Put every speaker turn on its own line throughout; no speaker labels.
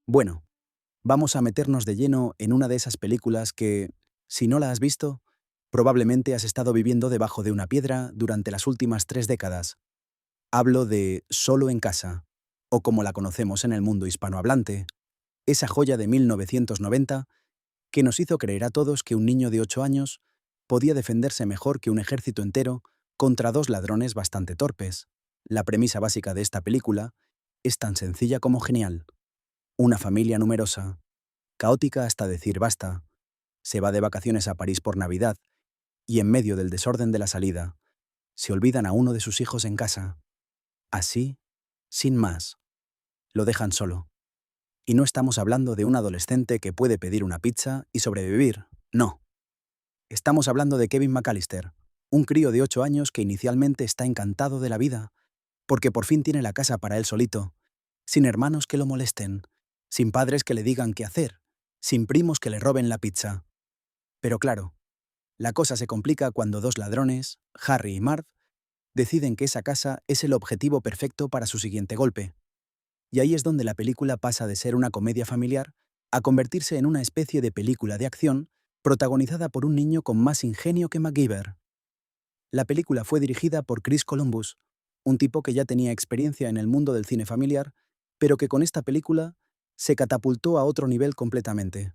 Bueno, vamos a meternos de lleno en una de esas películas que, si no la has visto, probablemente has estado viviendo debajo de una piedra durante las últimas 3 décadas. Hablo de Solo en casa, o como la conocemos en el mundo hispanohablante, esa joya de 1990 que nos hizo creer a todos que un niño de 8 años podía defenderse mejor que un ejército entero contra dos ladrones bastante torpes. La premisa básica de esta película es tan sencilla como genial. Una familia numerosa, caótica hasta decir basta, se va de vacaciones a París por Navidad y en medio del desorden de la salida, se olvidan a uno de sus hijos en casa. Así, sin más, lo dejan solo. Y no estamos hablando de un adolescente que puede pedir una pizza y sobrevivir, no. Estamos hablando de Kevin McAllister, un crío de 8 años que inicialmente está encantado de la vida, porque por fin tiene la casa para él solito, sin hermanos que lo molesten, sin padres que le digan qué hacer, sin primos que le roben la pizza. Pero claro, la cosa se complica cuando dos ladrones, Harry y Marv, deciden que esa casa es el objetivo perfecto para su siguiente golpe. Y ahí es donde la película pasa de ser una comedia familiar a convertirse en una especie de película de acción protagonizada por un niño con más ingenio que MacGyver. La película fue dirigida por Chris Columbus, un tipo que ya tenía experiencia en el mundo del cine familiar, pero que con esta película se catapultó a otro nivel completamente.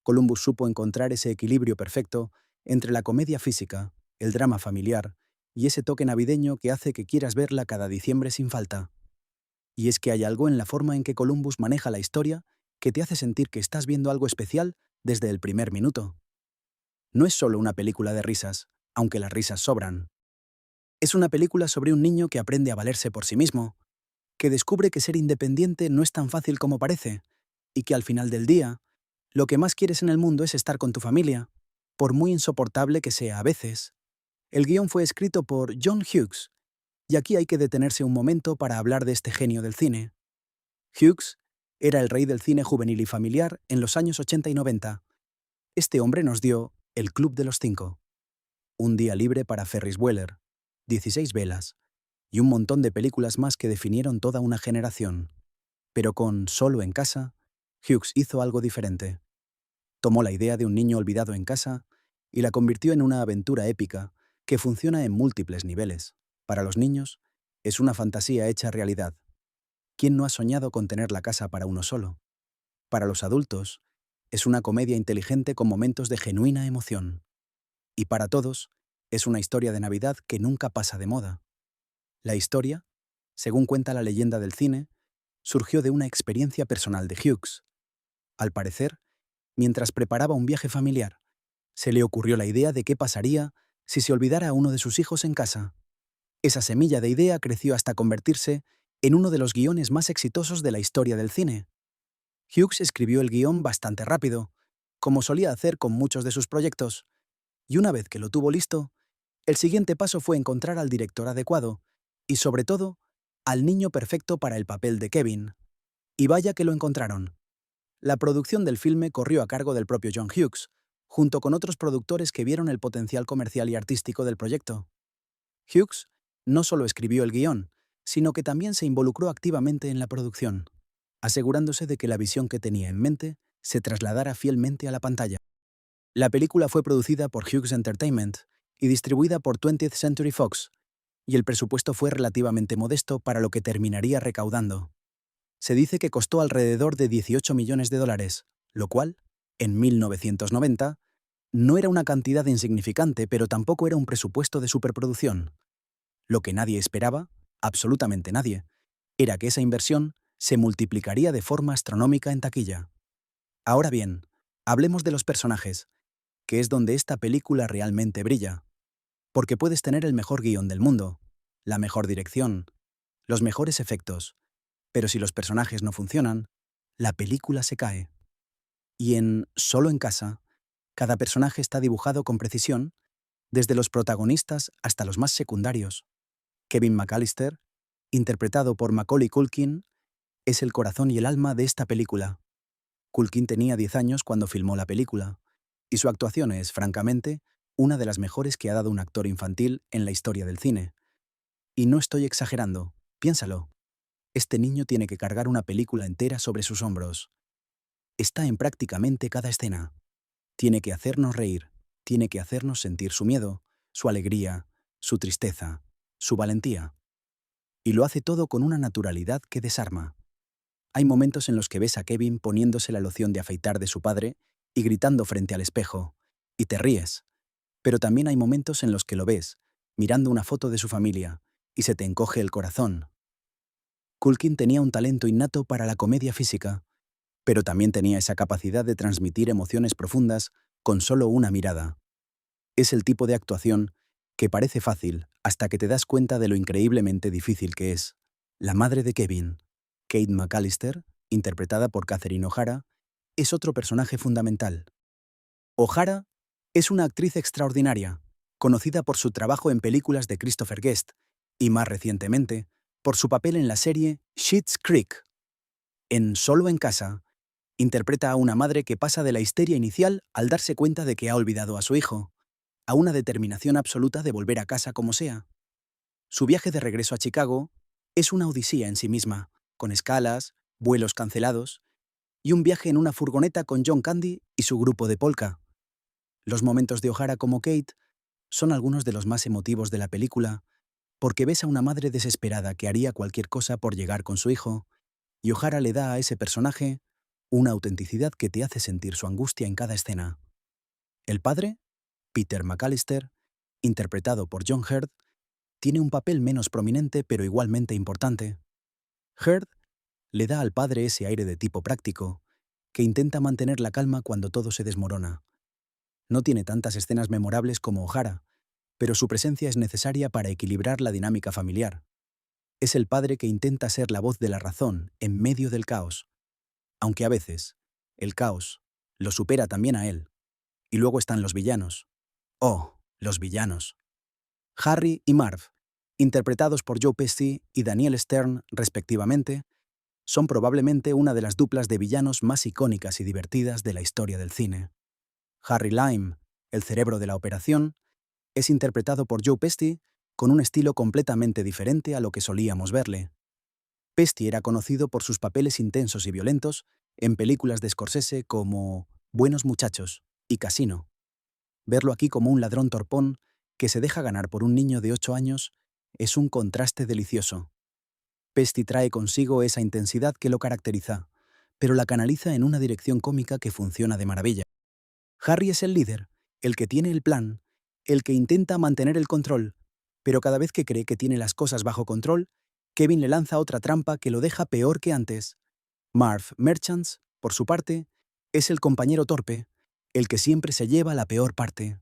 Columbus supo encontrar ese equilibrio perfecto entre la comedia física, el drama familiar y ese toque navideño que hace que quieras verla cada diciembre sin falta. Y es que hay algo en la forma en que Columbus maneja la historia que te hace sentir que estás viendo algo especial desde el primer minuto. No es solo una película de risas, aunque las risas sobran. Es una película sobre un niño que aprende a valerse por sí mismo, que descubre que ser independiente no es tan fácil como parece, y que al final del día, lo que más quieres en el mundo es estar con tu familia, por muy insoportable que sea a veces. El guión fue escrito por John Hughes, y aquí hay que detenerse un momento para hablar de este genio del cine. Hughes era el rey del cine juvenil y familiar en los años 80 y 90. Este hombre nos dio El Club de los Cinco, Un día libre para Ferris Bueller, 16 velas, y un montón de películas más que definieron toda una generación. Pero con Solo en casa, Hughes hizo algo diferente. Tomó la idea de un niño olvidado en casa y la convirtió en una aventura épica que funciona en múltiples niveles. Para los niños, es una fantasía hecha realidad. ¿Quién no ha soñado con tener la casa para uno solo? Para los adultos, es una comedia inteligente con momentos de genuina emoción. Y para todos, es una historia de Navidad que nunca pasa de moda. La historia, según cuenta la leyenda del cine, surgió de una experiencia personal de Hughes. Al parecer, mientras preparaba un viaje familiar, se le ocurrió la idea de qué pasaría si se olvidara a uno de sus hijos en casa. Esa semilla de idea creció hasta convertirse en uno de los guiones más exitosos de la historia del cine. Hughes escribió el guión bastante rápido, como solía hacer con muchos de sus proyectos, y una vez que lo tuvo listo, el siguiente paso fue encontrar al director adecuado y, sobre todo, al niño perfecto para el papel de Kevin. Y vaya que lo encontraron. La producción del filme corrió a cargo del propio John Hughes, junto con otros productores que vieron el potencial comercial y artístico del proyecto. Hughes no solo escribió el guión, sino que también se involucró activamente en la producción, asegurándose de que la visión que tenía en mente se trasladara fielmente a la pantalla. La película fue producida por Hughes Entertainment y distribuida por 20th Century Fox, y el presupuesto fue relativamente modesto para lo que terminaría recaudando. Se dice que costó alrededor de 18 millones de dólares, lo cual, en 1990, no era una cantidad insignificante, pero tampoco era un presupuesto de superproducción. Lo que nadie esperaba, absolutamente nadie, era que esa inversión se multiplicaría de forma astronómica en taquilla. Ahora bien, hablemos de los personajes, que es donde esta película realmente brilla. Porque puedes tener el mejor guión del mundo, la mejor dirección, los mejores efectos, pero si los personajes no funcionan, la película se cae. Y en Solo en casa, cada personaje está dibujado con precisión, desde los protagonistas hasta los más secundarios. Kevin McAllister, interpretado por Macaulay Culkin, es el corazón y el alma de esta película. Culkin tenía 10 años cuando filmó la película, y su actuación es, francamente, una de las mejores que ha dado un actor infantil en la historia del cine. Y no estoy exagerando, piénsalo. Este niño tiene que cargar una película entera sobre sus hombros. Está en prácticamente cada escena. Tiene que hacernos reír, tiene que hacernos sentir su miedo, su alegría, su tristeza, su valentía. Y lo hace todo con una naturalidad que desarma. Hay momentos en los que ves a Kevin poniéndose la loción de afeitar de su padre y gritando frente al espejo, y te ríes. Pero también hay momentos en los que lo ves, mirando una foto de su familia, y se te encoge el corazón. Culkin tenía un talento innato para la comedia física, pero también tenía esa capacidad de transmitir emociones profundas con solo una mirada. Es el tipo de actuación que parece fácil hasta que te das cuenta de lo increíblemente difícil que es. La madre de Kevin, Kate McAllister, interpretada por Catherine O'Hara, es otro personaje fundamental. O'Hara es una actriz extraordinaria, conocida por su trabajo en películas de Christopher Guest y, más recientemente, por su papel en la serie Schitt's Creek. En Solo en casa, interpreta a una madre que pasa de la histeria inicial al darse cuenta de que ha olvidado a su hijo, a una determinación absoluta de volver a casa como sea. Su viaje de regreso a Chicago es una odisea en sí misma, con escalas, vuelos cancelados y un viaje en una furgoneta con John Candy y su grupo de polka. Los momentos de O'Hara como Kate son algunos de los más emotivos de la película, porque ves a una madre desesperada que haría cualquier cosa por llegar con su hijo, y O'Hara le da a ese personaje una autenticidad que te hace sentir su angustia en cada escena. El padre, Peter McAllister, interpretado por John Heard, tiene un papel menos prominente pero igualmente importante. Heard le da al padre ese aire de tipo práctico, que intenta mantener la calma cuando todo se desmorona. No tiene tantas escenas memorables como O'Hara, pero su presencia es necesaria para equilibrar la dinámica familiar. Es el padre que intenta ser la voz de la razón en medio del caos, aunque a veces el caos lo supera también a él. Y luego están los villanos. Oh, los villanos. Harry y Marv, interpretados por Joe Pesci y Daniel Stern respectivamente, son probablemente una de las duplas de villanos más icónicas y divertidas de la historia del cine. Harry Lime, el cerebro de la operación, es interpretado por Joe Pesci con un estilo completamente diferente a lo que solíamos verle. Pesci era conocido por sus papeles intensos y violentos en películas de Scorsese como Buenos Muchachos y Casino. Verlo aquí como un ladrón torpón que se deja ganar por un niño de 8 años es un contraste delicioso. Pesci trae consigo esa intensidad que lo caracteriza, pero la canaliza en una dirección cómica que funciona de maravilla. Harry es el líder, el que tiene el plan, el que intenta mantener el control, pero cada vez que cree que tiene las cosas bajo control, Kevin le lanza otra trampa que lo deja peor que antes. Marv Merchants, por su parte, es el compañero torpe, el que siempre se lleva la peor parte.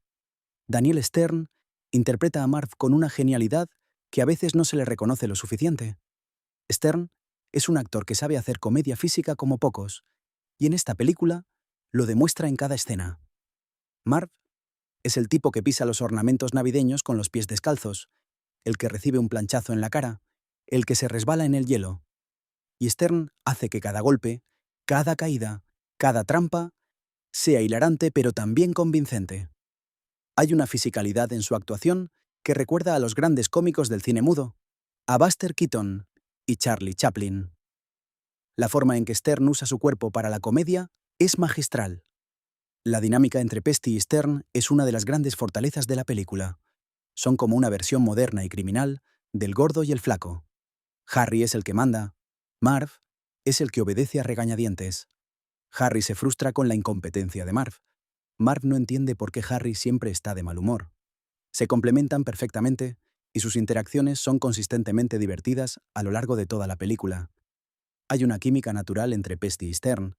Daniel Stern interpreta a Marv con una genialidad que a veces no se le reconoce lo suficiente. Stern es un actor que sabe hacer comedia física como pocos, y en esta película lo demuestra en cada escena. Marv es el tipo que pisa los ornamentos navideños con los pies descalzos, el que recibe un planchazo en la cara, el que se resbala en el hielo. Y Stern hace que cada golpe, cada caída, cada trampa, sea hilarante pero también convincente. Hay una fisicalidad en su actuación que recuerda a los grandes cómicos del cine mudo, a Buster Keaton y Charlie Chaplin. La forma en que Stern usa su cuerpo para la comedia es magistral. La dinámica entre Pesci y Stern es una de las grandes fortalezas de la película. Son como una versión moderna y criminal del gordo y el flaco. Harry es el que manda. Marv es el que obedece a regañadientes. Harry se frustra con la incompetencia de Marv. Marv no entiende por qué Harry siempre está de mal humor. Se complementan perfectamente y sus interacciones son consistentemente divertidas a lo largo de toda la película. Hay una química natural entre Pesci y Stern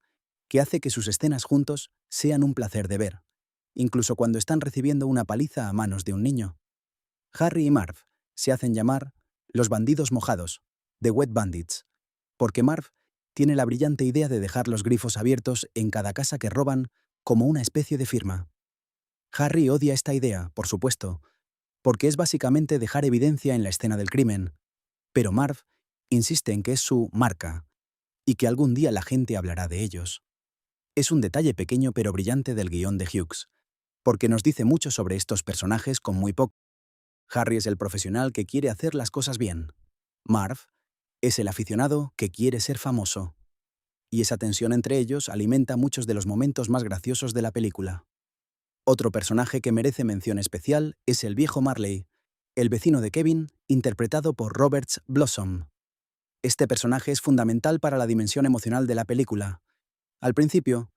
que hace que sus escenas juntos sean un placer de ver, incluso cuando están recibiendo una paliza a manos de un niño. Harry y Marv se hacen llamar los bandidos mojados, The Wet Bandits, porque Marv tiene la brillante idea de dejar los grifos abiertos en cada casa que roban como una especie de firma. Harry odia esta idea, por supuesto, porque es básicamente dejar evidencia en la escena del crimen, pero Marv insiste en que es su marca y que algún día la gente hablará de ellos. Es un detalle pequeño pero brillante del guión de Hughes, porque nos dice mucho sobre estos personajes con muy poco. Harry es el profesional que quiere hacer las cosas bien. Marv Es el aficionado que quiere ser famoso. Y esa tensión entre ellos alimenta muchos de los momentos más graciosos de la película. Otro personaje que merece mención especial es el viejo Marley, el vecino de Kevin, interpretado por Robert Blossom. Este personaje es fundamental para la dimensión emocional de la película. Al principio,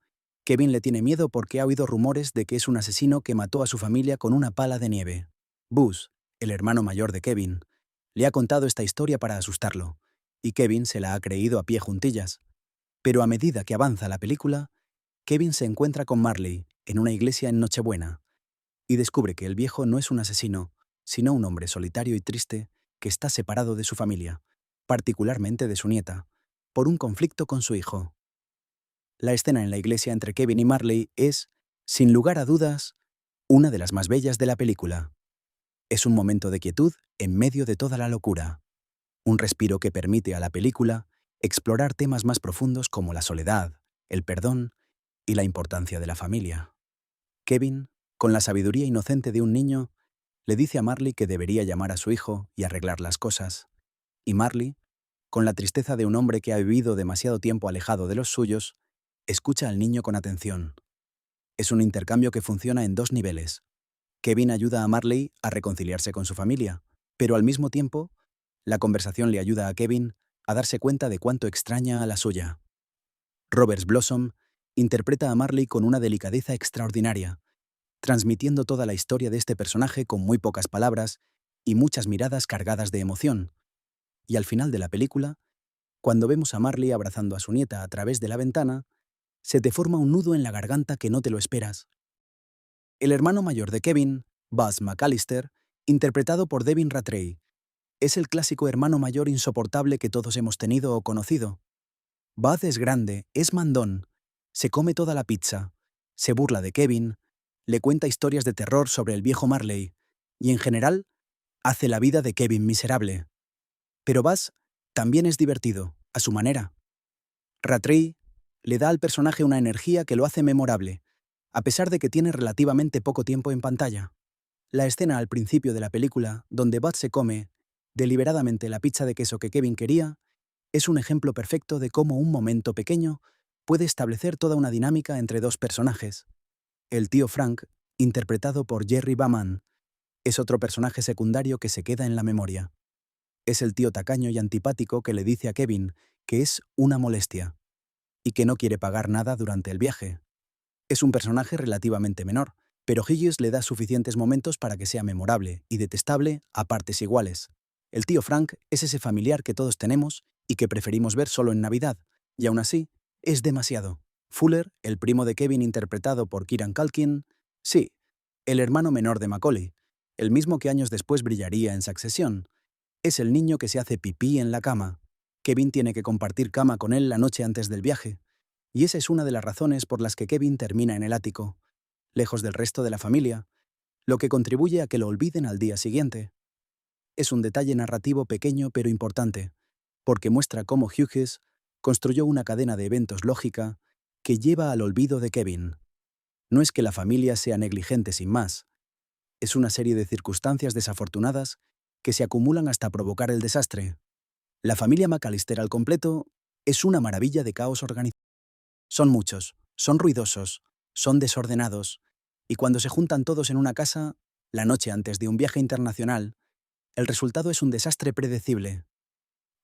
Kevin le tiene miedo porque ha oído rumores de que es un asesino que mató a su familia con una pala de nieve. Buzz, el hermano mayor de Kevin, le ha contado esta historia para asustarlo, y Kevin se la ha creído a pie juntillas. Pero a medida que avanza la película, Kevin se encuentra con Marley en una iglesia en Nochebuena y descubre que el viejo no es un asesino, sino un hombre solitario y triste que está separado de su familia, particularmente de su nieta, por un conflicto con su hijo. La escena en la iglesia entre Kevin y Marley es, sin lugar a dudas, una de las más bellas de la película. Es un momento de quietud en medio de toda la locura, un respiro que permite a la película explorar temas más profundos como la soledad, el perdón y la importancia de la familia. Kevin, con la sabiduría inocente de un niño, le dice a Marley que debería llamar a su hijo y arreglar las cosas. Y Marley, con la tristeza de un hombre que ha vivido demasiado tiempo alejado de los suyos, escucha al niño con atención. Es un intercambio que funciona en dos niveles. Kevin ayuda a Marley a reconciliarse con su familia, pero al mismo tiempo, la conversación le ayuda a Kevin a darse cuenta de cuánto extraña a la suya. Robert Blossom interpreta a Marley con una delicadeza extraordinaria, transmitiendo toda la historia de este personaje con muy pocas palabras y muchas miradas cargadas de emoción. Y al final de la película, cuando vemos a Marley abrazando a su nieta a través de la ventana, se te forma un nudo en la garganta que no te lo esperas. El hermano mayor de Kevin, Buzz McAllister, interpretado por Devin Ratray, es el clásico hermano mayor insoportable que todos hemos tenido o conocido. Buzz es grande, es mandón, se come toda la pizza, se burla de Kevin, le cuenta historias de terror sobre el viejo Marley y, en general, hace la vida de Kevin miserable. Pero Buzz también es divertido, a su manera. Rattray le da al personaje una energía que lo hace memorable, a pesar de que tiene relativamente poco tiempo en pantalla. La escena al principio de la película, donde Buzz se come deliberadamente la pizza de queso que Kevin quería, es un ejemplo perfecto de cómo un momento pequeño puede establecer toda una dinámica entre dos personajes. El tío Frank, interpretado por Jerry Bauman, es otro personaje secundario que se queda en la memoria. Es el tío tacaño y antipático que le dice a Kevin que es una molestia y que no quiere pagar nada durante el viaje. Es un personaje relativamente menor, pero Hughes le da suficientes momentos para que sea memorable y detestable a partes iguales. El tío Frank es ese familiar que todos tenemos y que preferimos ver solo en Navidad, y aún así, es demasiado. Fuller, el primo de Kevin interpretado por Kieran Culkin, sí, el hermano menor de Macaulay, el mismo que años después brillaría en Succession, es el niño que se hace pipí en la cama. Kevin tiene que compartir cama con él la noche antes del viaje, y esa es una de las razones por las que Kevin termina en el ático, lejos del resto de la familia, lo que contribuye a que lo olviden al día siguiente. Es un detalle narrativo pequeño pero importante, porque muestra cómo Hughes construyó una cadena de eventos lógica que lleva al olvido de Kevin. No es que la familia sea negligente sin más, es una serie de circunstancias desafortunadas que se acumulan hasta provocar el desastre. La familia McAllister al completo es una maravilla de caos organizado. Son muchos, son ruidosos, son desordenados, y cuando se juntan todos en una casa, la noche antes de un viaje internacional, el resultado es un desastre predecible.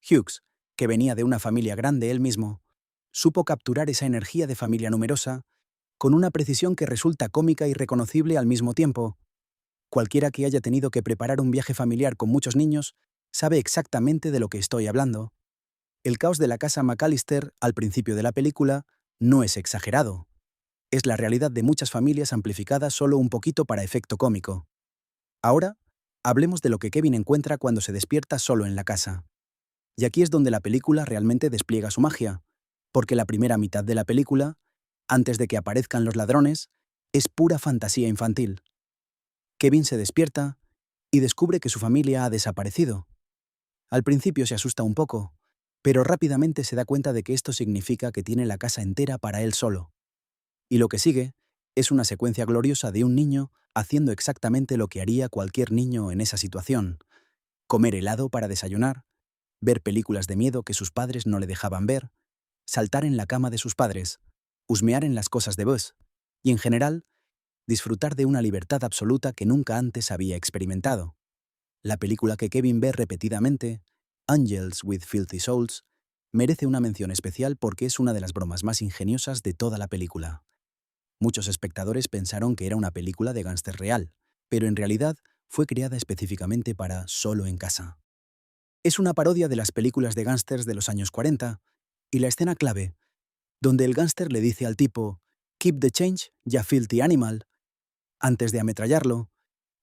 Hughes, que venía de una familia grande él mismo, supo capturar esa energía de familia numerosa con una precisión que resulta cómica y reconocible al mismo tiempo. Cualquiera que haya tenido que preparar un viaje familiar con muchos niños sabe exactamente de lo que estoy hablando. El caos de la casa McAllister al principio de la película no es exagerado. Es la realidad de muchas familias amplificada solo un poquito para efecto cómico. Ahora, hablemos de lo que Kevin encuentra cuando se despierta solo en la casa. Y aquí es donde la película realmente despliega su magia, porque la primera mitad de la película, antes de que aparezcan los ladrones, es pura fantasía infantil. Kevin se despierta y descubre que su familia ha desaparecido. Al principio se asusta un poco, pero rápidamente se da cuenta de que esto significa que tiene la casa entera para él solo. Y lo que sigue es una secuencia gloriosa de un niño haciendo exactamente lo que haría cualquier niño en esa situación: comer helado para desayunar, ver películas de miedo que sus padres no le dejaban ver, saltar en la cama de sus padres, husmear en las cosas de Buzz, y en general, disfrutar de una libertad absoluta que nunca antes había experimentado. La película que Kevin ve repetidamente, Angels with Filthy Souls, merece una mención especial porque es una de las bromas más ingeniosas de toda la película. Muchos espectadores pensaron que era una película de gángster real, pero en realidad fue creada específicamente para Solo en Casa. Es una parodia de las películas de gángsters de los años 40, y la escena clave, donde el gángster le dice al tipo «Keep the change, ya filthy animal», antes de ametrallarlo,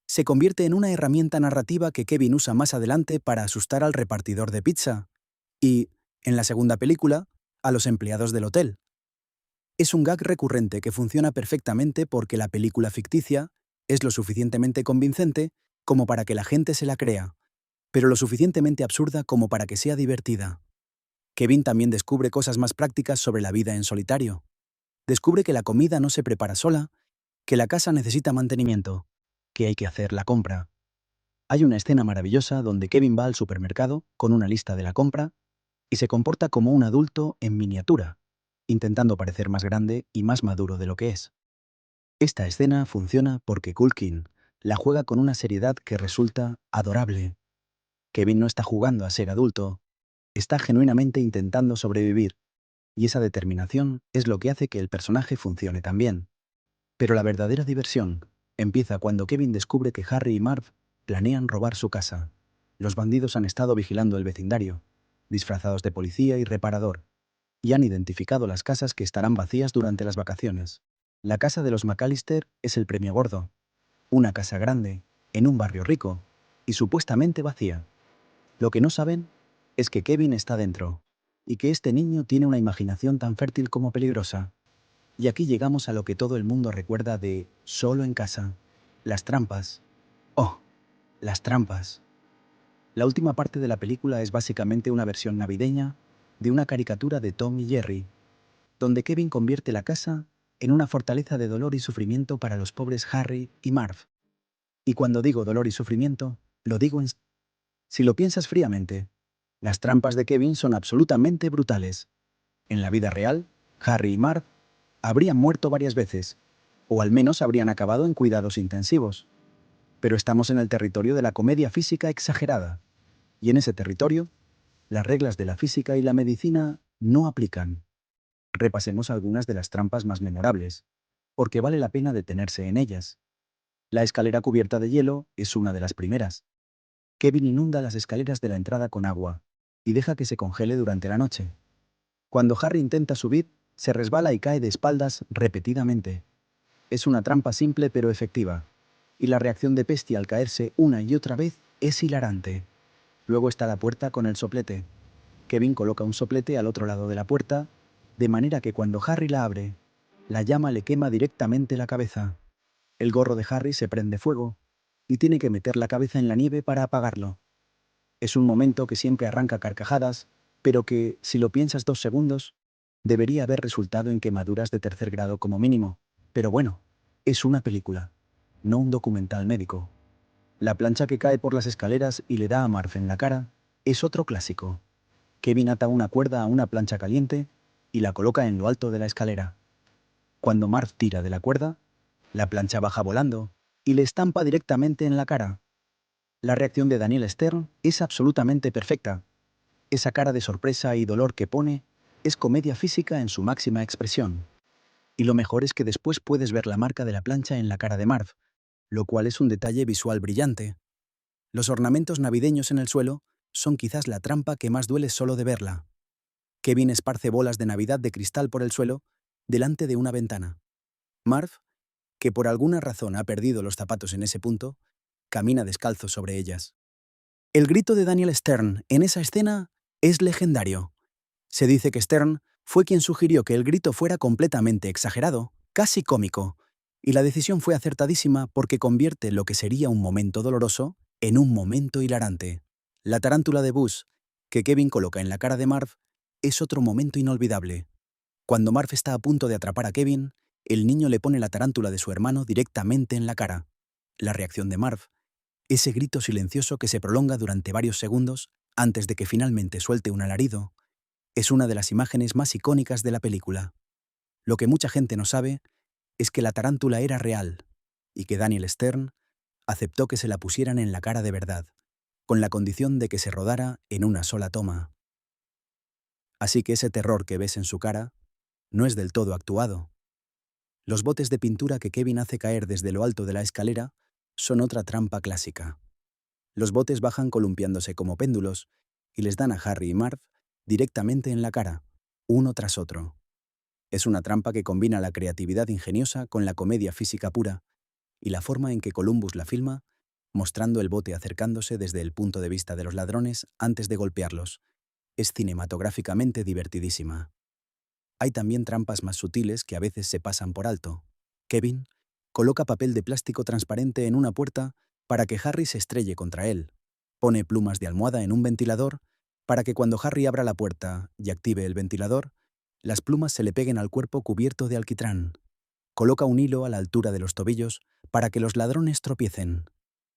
se convierte en una herramienta narrativa que Kevin usa más adelante para asustar al repartidor de pizza y, en la segunda película, a los empleados del hotel. Es un gag recurrente que funciona perfectamente porque la película ficticia es lo suficientemente convincente como para que la gente se la crea, pero lo suficientemente absurda como para que sea divertida. Kevin también descubre cosas más prácticas sobre la vida en solitario. Descubre que la comida no se prepara sola, que la casa necesita mantenimiento, que hay que hacer la compra. Hay una escena maravillosa donde Kevin va al supermercado con una lista de la compra y se comporta como un adulto en miniatura, intentando parecer más grande y más maduro de lo que es. Esta escena funciona porque Culkin la juega con una seriedad que resulta adorable. Kevin no está jugando a ser adulto, está genuinamente intentando sobrevivir, y esa determinación es lo que hace que el personaje funcione tan bien. Pero la verdadera diversión empieza cuando Kevin descubre que Harry y Marv planean robar su casa. Los bandidos han estado vigilando el vecindario, disfrazados de policía y reparador, y han identificado las casas que estarán vacías durante las vacaciones. La casa de los McAllister es el premio gordo. Una casa grande, en un barrio rico, y supuestamente vacía. Lo que no saben es que Kevin está dentro, y que este niño tiene una imaginación tan fértil como peligrosa. Y aquí llegamos a lo que todo el mundo recuerda de Solo en Casa. Las trampas. Oh, las trampas. La última parte de la película es básicamente una versión navideña de una caricatura de Tom y Jerry, donde Kevin convierte la casa en una fortaleza de dolor y sufrimiento para los pobres Harry y Marv. Y cuando digo dolor y sufrimiento, lo digo en... Si lo piensas fríamente, las trampas de Kevin son absolutamente brutales. En la vida real, Harry y Marv habrían muerto varias veces, o al menos habrían acabado en cuidados intensivos. Pero estamos en el territorio de la comedia física exagerada, y en ese territorio, las reglas de la física y la medicina no aplican. Repasemos algunas de las trampas más memorables, porque vale la pena detenerse en ellas. La escalera cubierta de hielo es una de las primeras. Kevin inunda las escaleras de la entrada con agua y deja que se congele durante la noche. Cuando Harry intenta subir, se resbala y cae de espaldas repetidamente. Es una trampa simple pero efectiva, y la reacción de Pesty al caerse una y otra vez es hilarante. Luego está la puerta con el soplete. Kevin coloca un soplete al otro lado de la puerta, de manera que cuando Harry la abre, la llama le quema directamente la cabeza. El gorro de Harry se prende fuego, y tiene que meter la cabeza en la nieve para apagarlo. Es un momento que siempre arranca carcajadas, pero que, si lo piensas 2 segundos, debería haber resultado en quemaduras de tercer grado como mínimo. Pero bueno, es una película, no un documental médico. La plancha que cae por las escaleras y le da a Marv en la cara es otro clásico. Kevin ata una cuerda a una plancha caliente y la coloca en lo alto de la escalera. Cuando Marv tira de la cuerda, la plancha baja volando y le estampa directamente en la cara. La reacción de Daniel Stern es absolutamente perfecta. Esa cara de sorpresa y dolor que pone es comedia física en su máxima expresión. Y lo mejor es que después puedes ver la marca de la plancha en la cara de Marv, lo cual es un detalle visual brillante. Los ornamentos navideños en el suelo son quizás la trampa que más duele solo de verla. Kevin esparce bolas de Navidad de cristal por el suelo, delante de una ventana. Marv, que por alguna razón ha perdido los zapatos en ese punto, camina descalzo sobre ellas. El grito de Daniel Stern en esa escena es legendario. Se dice que Stern fue quien sugirió que el grito fuera completamente exagerado, casi cómico, y la decisión fue acertadísima porque convierte lo que sería un momento doloroso en un momento hilarante. La tarántula de Buzz, que Kevin coloca en la cara de Marv, es otro momento inolvidable. Cuando Marv está a punto de atrapar a Kevin, el niño le pone la tarántula de su hermano directamente en la cara. La reacción de Marv, ese grito silencioso que se prolonga durante varios segundos, antes de que finalmente suelte un alarido, es una de las imágenes más icónicas de la película. Lo que mucha gente no sabe es que la tarántula era real y que Daniel Stern aceptó que se la pusieran en la cara de verdad, con la condición de que se rodara en una sola toma. Así que ese terror que ves en su cara no es del todo actuado. Los botes de pintura que Kevin hace caer desde lo alto de la escalera son otra trampa clásica. Los botes bajan columpiándose como péndulos y les dan a Harry y Marv directamente en la cara, uno tras otro. Es una trampa que combina la creatividad ingeniosa con la comedia física pura y la forma en que Columbus la filma, mostrando el bote acercándose desde el punto de vista de los ladrones antes de golpearlos, es cinematográficamente divertidísima. Hay también trampas más sutiles que a veces se pasan por alto. Kevin coloca papel de plástico transparente en una puerta para que Harry se estrelle contra él. Pone plumas de almohada en un ventilador para que cuando Harry abra la puerta y active el ventilador, las plumas se le peguen al cuerpo cubierto de alquitrán. Coloca un hilo a la altura de los tobillos para que los ladrones tropiecen.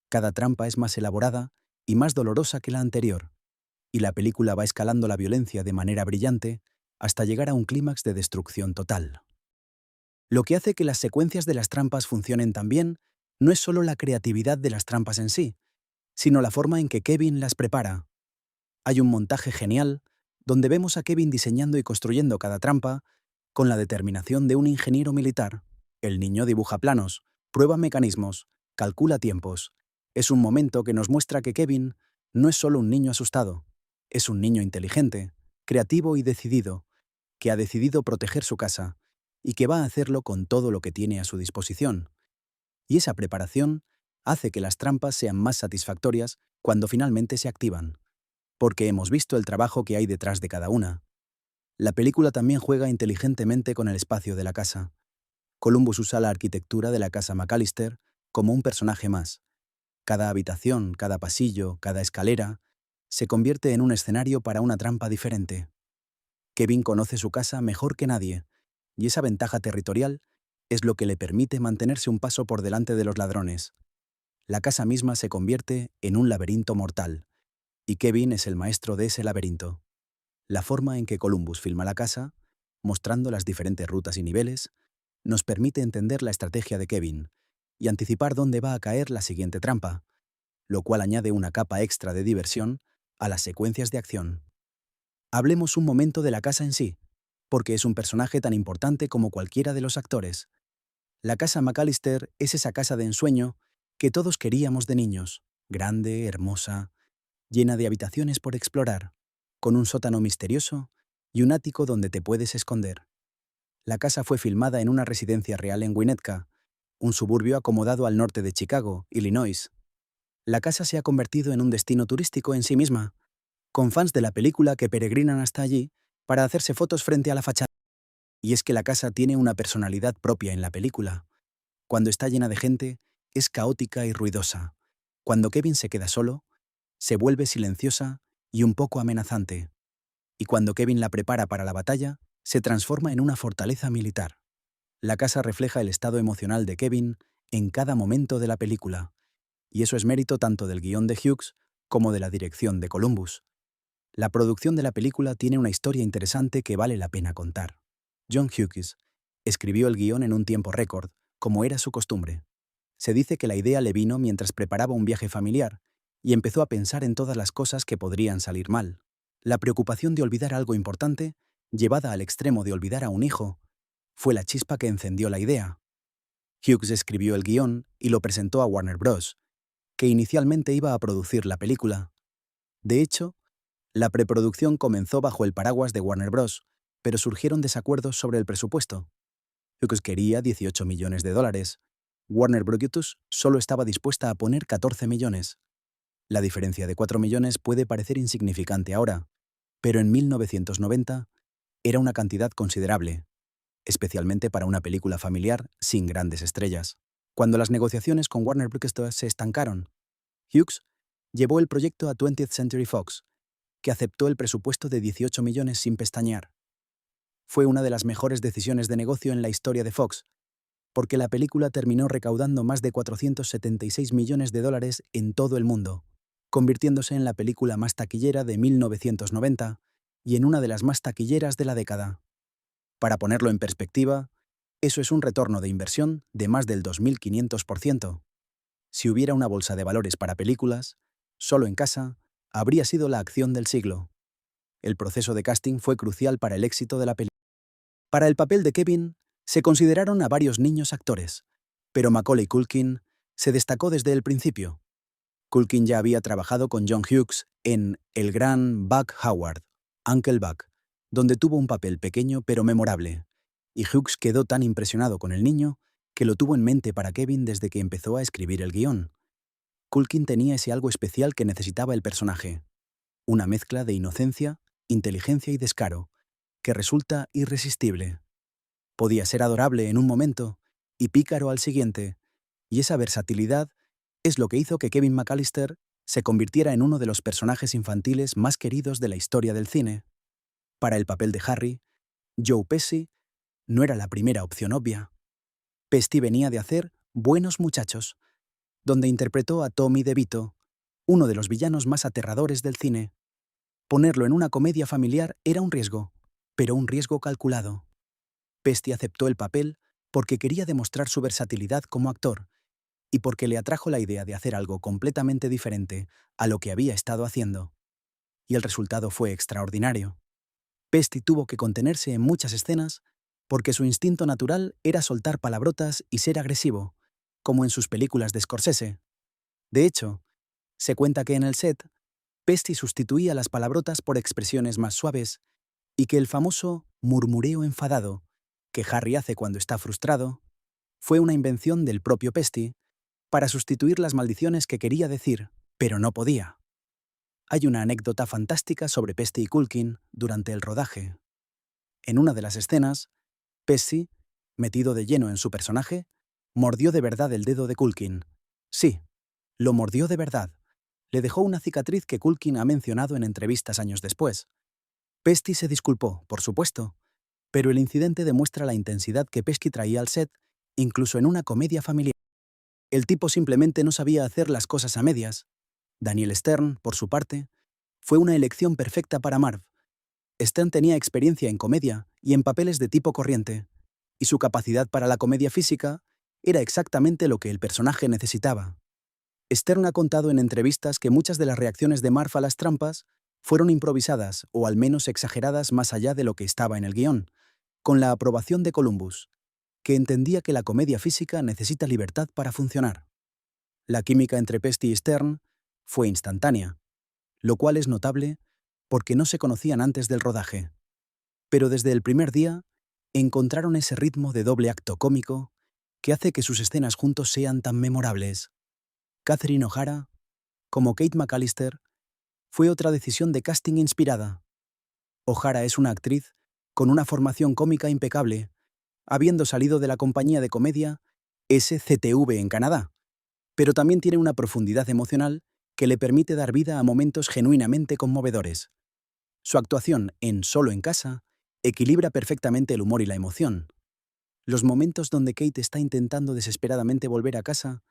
Cada trampa es más elaborada y más dolorosa que la anterior, y la película va escalando la violencia de manera brillante hasta llegar a un clímax de destrucción total. Lo que hace que las secuencias de las trampas funcionen tan bien no es solo la creatividad de las trampas en sí, sino la forma en que Kevin las prepara. Hay un montaje genial donde vemos a Kevin diseñando y construyendo cada trampa con la determinación de un ingeniero militar. El niño dibuja planos, prueba mecanismos, calcula tiempos. Es un momento que nos muestra que Kevin no es solo un niño asustado, es un niño inteligente, creativo y decidido, que ha decidido proteger su casa y que va a hacerlo con todo lo que tiene a su disposición. Y esa preparación hace que las trampas sean más satisfactorias cuando finalmente se activan, porque hemos visto el trabajo que hay detrás de cada una. La película también juega inteligentemente con el espacio de la casa. Columbus usa la arquitectura de la casa McAllister como un personaje más. Cada habitación, cada pasillo, cada escalera se convierte en un escenario para una trampa diferente. Kevin conoce su casa mejor que nadie, y esa ventaja territorial es lo que le permite mantenerse un paso por delante de los ladrones. La casa misma se convierte en un laberinto mortal, y Kevin es el maestro de ese laberinto. La forma en que Columbus filma la casa, mostrando las diferentes rutas y niveles, nos permite entender la estrategia de Kevin y anticipar dónde va a caer la siguiente trampa, lo cual añade una capa extra de diversión a las secuencias de acción. Hablemos un momento de la casa en sí, porque es un personaje tan importante como cualquiera de los actores. La casa McAllister es esa casa de ensueño que todos queríamos de niños, grande, hermosa, llena de habitaciones por explorar, con un sótano misterioso y un ático donde te puedes esconder. La casa fue filmada en una residencia real en Winnetka, un suburbio acomodado al norte de Chicago, Illinois. La casa se ha convertido en un destino turístico en sí misma, con fans de la película que peregrinan hasta allí para hacerse fotos frente a la fachada. Y es que la casa tiene una personalidad propia en la película. Cuando está llena de gente, es caótica y ruidosa. Cuando Kevin se queda solo, se vuelve silenciosa y un poco amenazante. Y cuando Kevin la prepara para la batalla, se transforma en una fortaleza militar. La casa refleja el estado emocional de Kevin en cada momento de la película, y eso es mérito tanto del guión de Hughes como de la dirección de Columbus. La producción de la película tiene una historia interesante que vale la pena contar. John Hughes escribió el guión en un tiempo récord, como era su costumbre. Se dice que la idea le vino mientras preparaba un viaje familiar y empezó a pensar en todas las cosas que podrían salir mal. La preocupación de olvidar algo importante, llevada al extremo de olvidar a un hijo, fue la chispa que encendió la idea. Hughes escribió el guión y lo presentó a Warner Bros., que inicialmente iba a producir la película. De hecho, la preproducción comenzó bajo el paraguas de Warner Bros., pero surgieron desacuerdos sobre el presupuesto. Hughes quería $18 millones. Warner Bros. Solo estaba dispuesta a poner 14 millones. La diferencia de 4 millones puede parecer insignificante ahora, pero en 1990 era una cantidad considerable, especialmente para una película familiar sin grandes estrellas. Cuando las negociaciones con Warner Bros. Se estancaron, Hughes llevó el proyecto a 20th Century Fox, que aceptó el presupuesto de 18 millones sin pestañear. Fue una de las mejores decisiones de negocio en la historia de Fox, porque la película terminó recaudando más de $476 millones en todo el mundo. convirtiéndose en la película más taquillera de 1990 y en una de las más taquilleras de la década. Para ponerlo en perspectiva, eso es un retorno de inversión de más del 2500%. Si hubiera una bolsa de valores para películas, Solo en casa habría sido la acción del siglo. El proceso de casting fue crucial para el éxito de la película. Para el papel de Kevin, se consideraron a varios niños actores, pero Macaulay Culkin se destacó desde el principio. Culkin ya había trabajado con John Hughes en El gran Buck Howard, Uncle Buck, donde tuvo un papel pequeño pero memorable, y Hughes quedó tan impresionado con el niño que lo tuvo en mente para Kevin desde que empezó a escribir el guión. Culkin tenía ese algo especial que necesitaba el personaje, una mezcla de inocencia, inteligencia y descaro, que resulta irresistible. Podía ser adorable en un momento y pícaro al siguiente, y esa versatilidad es lo que hizo que Kevin McAllister se convirtiera en uno de los personajes infantiles más queridos de la historia del cine. Para el papel de Harry, Joe Pesci no era la primera opción obvia. Pesci venía de hacer Buenos Muchachos, donde interpretó a Tommy DeVito, uno de los villanos más aterradores del cine. Ponerlo en una comedia familiar era un riesgo, pero un riesgo calculado. Pesci aceptó el papel porque quería demostrar su versatilidad como actor y porque le atrajo la idea de hacer algo completamente diferente a lo que había estado haciendo. Y el resultado fue extraordinario. Pesci tuvo que contenerse en muchas escenas porque su instinto natural era soltar palabrotas y ser agresivo, como en sus películas de Scorsese. De hecho, se cuenta que en el set, Pesci sustituía las palabrotas por expresiones más suaves y que el famoso murmureo enfadado que Harry hace cuando está frustrado fue una invención del propio Pesci para sustituir las maldiciones que quería decir, pero no podía. Hay una anécdota fantástica sobre Pesci y Culkin durante el rodaje. En una de las escenas, Pesci, metido de lleno en su personaje, mordió de verdad el dedo de Culkin. Sí, lo mordió de verdad. Le dejó una cicatriz que Culkin ha mencionado en entrevistas años después. Pesci se disculpó, por supuesto, pero el incidente demuestra la intensidad que Pesci traía al set, incluso en una comedia familiar. El tipo simplemente no sabía hacer las cosas a medias. Daniel Stern, por su parte, fue una elección perfecta para Marv. Stern tenía experiencia en comedia y en papeles de tipo corriente, y su capacidad para la comedia física era exactamente lo que el personaje necesitaba. Stern ha contado en entrevistas que muchas de las reacciones de Marv a las trampas fueron improvisadas o al menos exageradas más allá de lo que estaba en el guión, con la aprobación de Columbus, que entendía que la comedia física necesita libertad para funcionar. La química entre Pesci y Stern fue instantánea, lo cual es notable porque no se conocían antes del rodaje. Pero desde el primer día encontraron ese ritmo de doble acto cómico que hace que sus escenas juntos sean tan memorables. Catherine O'Hara, como Kate McAllister, fue otra decisión de casting inspirada. O'Hara es una actriz con una formación cómica impecable, habiendo salido de la compañía de comedia SCTV en Canadá, pero también tiene una profundidad emocional que le permite dar vida a momentos genuinamente conmovedores. Su actuación en Solo en casa equilibra perfectamente el humor y la emoción. Los momentos donde Kate está intentando desesperadamente volver a casa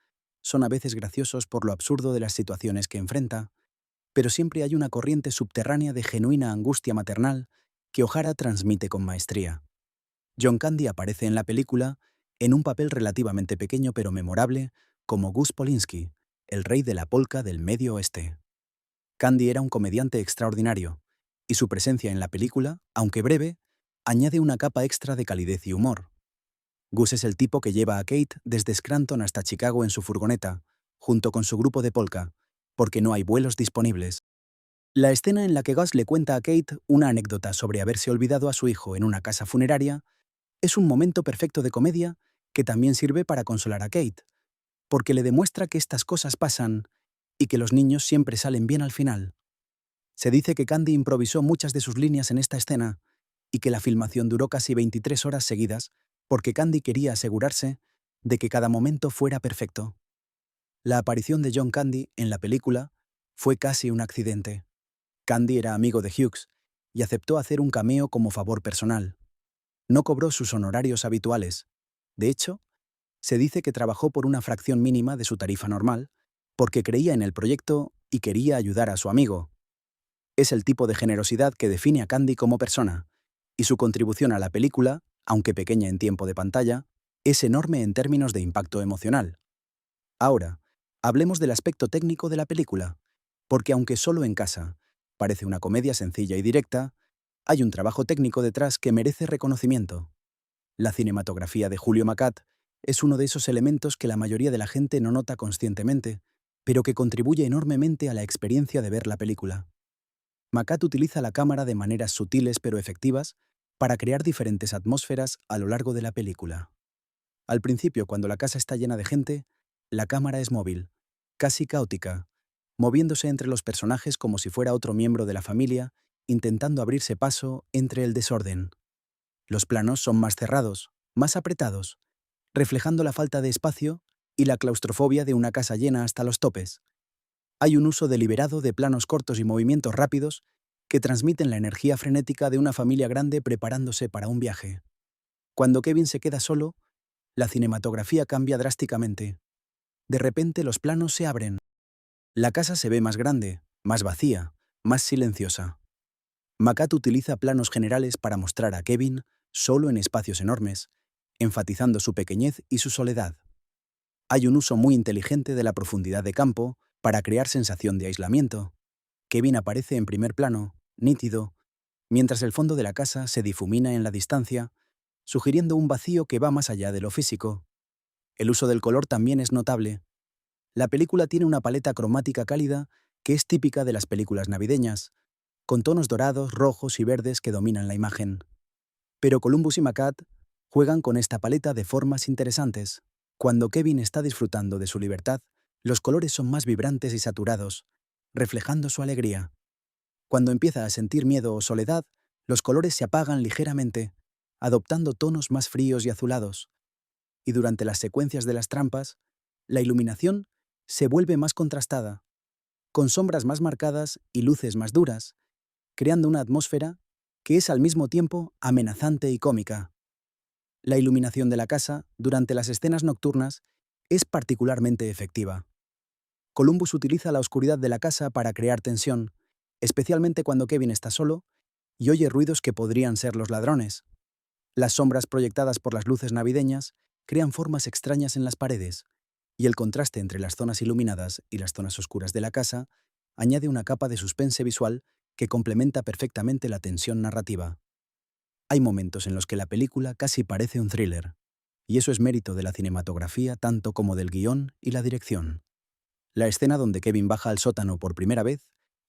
son a veces graciosos por lo absurdo de las situaciones que enfrenta, pero siempre hay una corriente subterránea de genuina angustia maternal que O'Hara transmite con maestría. John Candy aparece en la película en un papel relativamente pequeño pero memorable como Gus Polinski, el rey de la polka del Medio Oeste. Candy era un comediante extraordinario, y su presencia en la película, aunque breve, añade una capa extra de calidez y humor. Gus es el tipo que lleva a Kate desde Scranton hasta Chicago en su furgoneta, junto con su grupo de polka, porque no hay vuelos disponibles. La escena en la que Gus le cuenta a Kate una anécdota sobre haberse olvidado a su hijo en una casa funeraria es un momento perfecto de comedia que también sirve para consolar a Kate, porque le demuestra que estas cosas pasan y que los niños siempre salen bien al final. Se dice que Candy improvisó muchas de sus líneas en esta escena y que la filmación duró casi 23 horas seguidas porque Candy quería asegurarse de que cada momento fuera perfecto. La aparición de John Candy en la película fue casi un accidente. Candy era amigo de Hughes y aceptó hacer un cameo como favor personal. No cobró sus honorarios habituales. De hecho, se dice que trabajó por una fracción mínima de su tarifa normal porque creía en el proyecto y quería ayudar a su amigo. Es el tipo de generosidad que define a Candy como persona, y su contribución a la película, aunque pequeña en tiempo de pantalla, es enorme en términos de impacto emocional. Ahora, hablemos del aspecto técnico de la película, porque aunque solo en casa parece una comedia sencilla y directa, hay un trabajo técnico detrás que merece reconocimiento. La cinematografía de Julio Macat es uno de esos elementos que la mayoría de la gente no nota conscientemente, pero que contribuye enormemente a la experiencia de ver la película. Macat utiliza la cámara de maneras sutiles pero efectivas para crear diferentes atmósferas a lo largo de la película. Al principio, cuando la casa está llena de gente, la cámara es móvil, casi caótica, moviéndose entre los personajes como si fuera otro miembro de la familia, intentando abrirse paso entre el desorden. Los planos son más cerrados, más apretados, reflejando la falta de espacio y la claustrofobia de una casa llena hasta los topes. Hay un uso deliberado de planos cortos y movimientos rápidos que transmiten la energía frenética de una familia grande preparándose para un viaje. Cuando Kevin se queda solo, la cinematografía cambia drásticamente. De repente los planos se abren. La casa se ve más grande, más vacía, más silenciosa. Macat utiliza planos generales para mostrar a Kevin solo en espacios enormes, enfatizando su pequeñez y su soledad. Hay un uso muy inteligente de la profundidad de campo para crear sensación de aislamiento. Kevin aparece en primer plano, nítido, mientras el fondo de la casa se difumina en la distancia, sugiriendo un vacío que va más allá de lo físico. El uso del color también es notable. La película tiene una paleta cromática cálida que es típica de las películas navideñas, con tonos dorados, rojos y verdes que dominan la imagen. Pero Columbus y Macat juegan con esta paleta de formas interesantes. Cuando Kevin está disfrutando de su libertad, los colores son más vibrantes y saturados, reflejando su alegría. Cuando empieza a sentir miedo o soledad, los colores se apagan ligeramente, adoptando tonos más fríos y azulados. Y durante las secuencias de las trampas, la iluminación se vuelve más contrastada, con sombras más marcadas y luces más duras, creando una atmósfera que es al mismo tiempo amenazante y cómica. La iluminación de la casa, durante las escenas nocturnas, es particularmente efectiva. Columbus utiliza la oscuridad de la casa para crear tensión, especialmente cuando Kevin está solo y oye ruidos que podrían ser los ladrones. Las sombras proyectadas por las luces navideñas crean formas extrañas en las paredes, y el contraste entre las zonas iluminadas y las zonas oscuras de la casa añade una capa de suspense visual que complementa perfectamente la tensión narrativa. Hay momentos en los que la película casi parece un thriller, y eso es mérito de la cinematografía tanto como del guión y la dirección. La escena donde Kevin baja al sótano por primera vez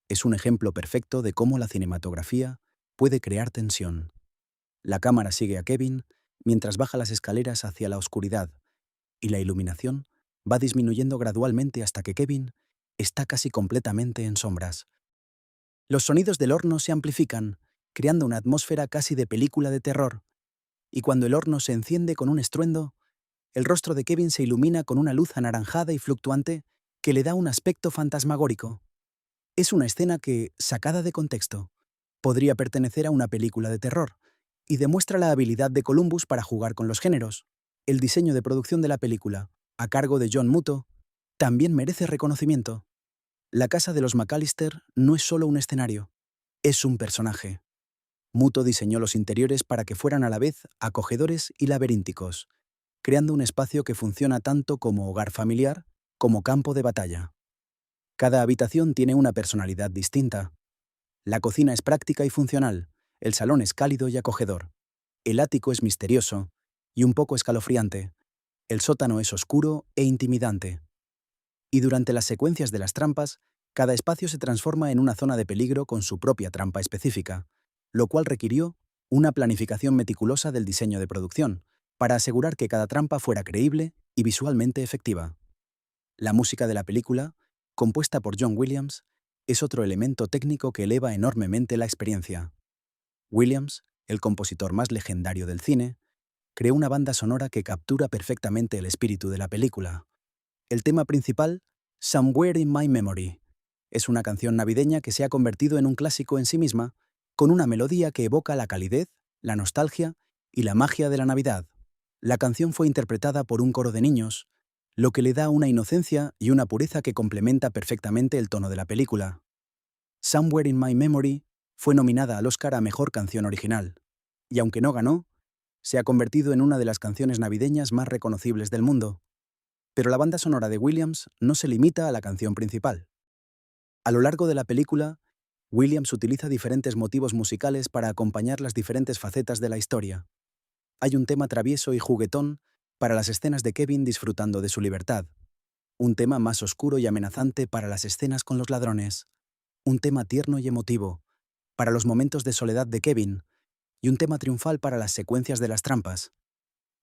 es un ejemplo perfecto de cómo la cinematografía puede crear tensión. La cámara sigue a Kevin mientras baja las escaleras hacia la oscuridad, y la iluminación va disminuyendo gradualmente hasta que Kevin está casi completamente en sombras. Los sonidos del horno se amplifican, creando una atmósfera casi de película de terror, y cuando el horno se enciende con un estruendo, el rostro de Kevin se ilumina con una luz anaranjada y fluctuante que le da un aspecto fantasmagórico. Es una escena que, sacada de contexto, podría pertenecer a una película de terror, y demuestra la habilidad de Columbus para jugar con los géneros. El diseño de producción de la película, a cargo de John Muto, también merece reconocimiento. La casa de los McAllister no es solo un escenario, es un personaje. Muto diseñó los interiores para que fueran a la vez acogedores y laberínticos, creando un espacio que funciona tanto como hogar familiar como campo de batalla. Cada habitación tiene una personalidad distinta. La cocina es práctica y funcional, el salón es cálido y acogedor, el ático es misterioso y un poco escalofriante, el sótano es oscuro e intimidante. Y durante las secuencias de las trampas, cada espacio se transforma en una zona de peligro con su propia trampa específica, lo cual requirió una planificación meticulosa del diseño de producción, para asegurar que cada trampa fuera creíble y visualmente efectiva. La música de la película, compuesta por John Williams, es otro elemento técnico que eleva enormemente la experiencia. Williams, el compositor más legendario del cine, creó una banda sonora que captura perfectamente el espíritu de la película. El tema principal, Somewhere in My Memory, es una canción navideña que se ha convertido en un clásico en sí misma, con una melodía que evoca la calidez, la nostalgia y la magia de la Navidad. La canción fue interpretada por un coro de niños, lo que le da una inocencia y una pureza que complementa perfectamente el tono de la película. Somewhere in My Memory fue nominada al Oscar a Mejor Canción Original, y aunque no ganó, se ha convertido en una de las canciones navideñas más reconocibles del mundo. Pero la banda sonora de Williams no se limita a la canción principal. A lo largo de la película, Williams utiliza diferentes motivos musicales para acompañar las diferentes facetas de la historia. Hay un tema travieso y juguetón para las escenas de Kevin disfrutando de su libertad, un tema más oscuro y amenazante para las escenas con los ladrones, un tema tierno y emotivo para los momentos de soledad de Kevin y un tema triunfal para las secuencias de las trampas.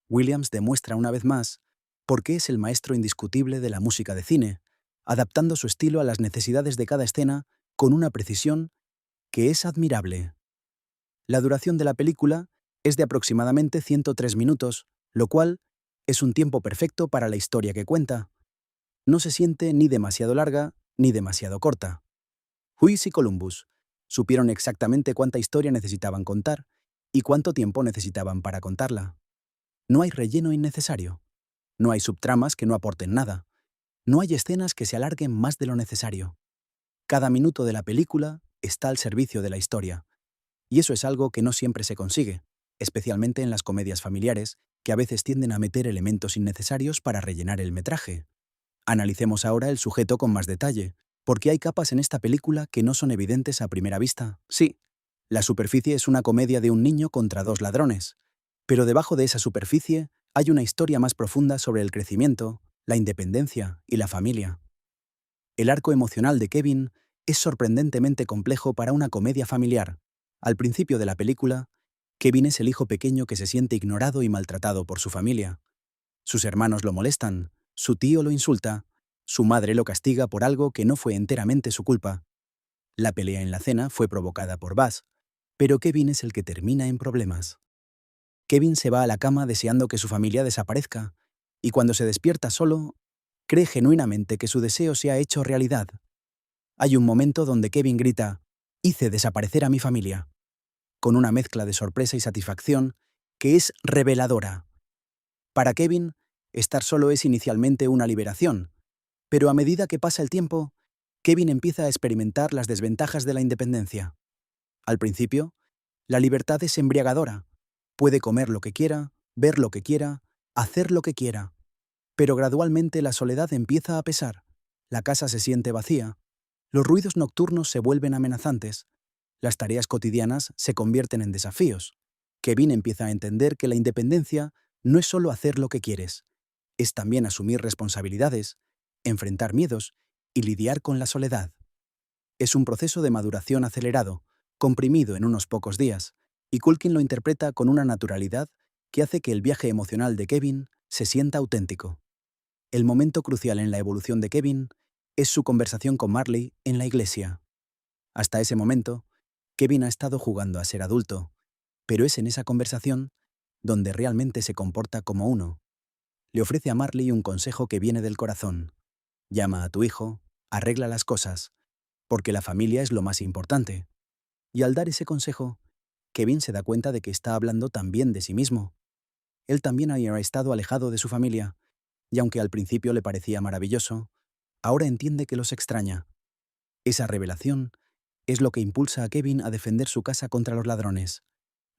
Williams demuestra una vez más por qué es el maestro indiscutible de la música de cine, adaptando su estilo a las necesidades de cada escena con una precisión que es admirable. La duración de la película es de aproximadamente 103 minutos, lo cual es un tiempo perfecto para la historia que cuenta. No se siente ni demasiado larga ni demasiado corta. Huyes y Columbus supieron exactamente cuánta historia necesitaban contar y cuánto tiempo necesitaban para contarla. No hay relleno innecesario. No hay subtramas que no aporten nada. No hay escenas que se alarguen más de lo necesario. Cada minuto de la película está al servicio de la historia. Y eso es algo que no siempre se consigue, especialmente en las comedias familiares, que a veces tienden a meter elementos innecesarios para rellenar el metraje. Analicemos ahora el sujeto con más detalle, porque hay capas en esta película que no son evidentes a primera vista. Sí, la superficie es una comedia de un niño contra dos ladrones, pero debajo de esa superficie hay una historia más profunda sobre el crecimiento, la independencia y la familia. El arco emocional de Kevin es sorprendentemente complejo para una comedia familiar. Al principio de la película, Kevin es el hijo pequeño que se siente ignorado y maltratado por su familia. Sus hermanos lo molestan, su tío lo insulta, su madre lo castiga por algo que no fue enteramente su culpa. La pelea en la cena fue provocada por Buzz, pero Kevin es el que termina en problemas. Kevin se va a la cama deseando que su familia desaparezca, y cuando se despierta solo, cree genuinamente que su deseo se ha hecho realidad. Hay un momento donde Kevin grita, «Hice desaparecer a mi familia», con una mezcla de sorpresa y satisfacción que es reveladora. Para Kevin, estar solo es inicialmente una liberación, pero a medida que pasa el tiempo, Kevin empieza a experimentar las desventajas de la independencia. Al principio, la libertad es embriagadora. Puede comer lo que quiera, ver lo que quiera, hacer lo que quiera. Pero gradualmente la soledad empieza a pesar. La casa se siente vacía. Los ruidos nocturnos se vuelven amenazantes. Las tareas cotidianas se convierten en desafíos. Kevin empieza a entender que la independencia no es solo hacer lo que quieres, es también asumir responsabilidades, enfrentar miedos y lidiar con la soledad. Es un proceso de maduración acelerado, comprimido en unos pocos días, y Culkin lo interpreta con una naturalidad que hace que el viaje emocional de Kevin se sienta auténtico. El momento crucial en la evolución de Kevin es su conversación con Marley en la iglesia. Hasta ese momento, Kevin ha estado jugando a ser adulto, pero es en esa conversación donde realmente se comporta como uno. Le ofrece a Marley un consejo que viene del corazón. Llama a tu hijo, arregla las cosas, porque la familia es lo más importante. Y al dar ese consejo, Kevin se da cuenta de que está hablando también de sí mismo. Él también había estado alejado de su familia, y aunque al principio le parecía maravilloso, ahora entiende que los extraña. Esa revelación es lo que impulsa a Kevin a defender su casa contra los ladrones.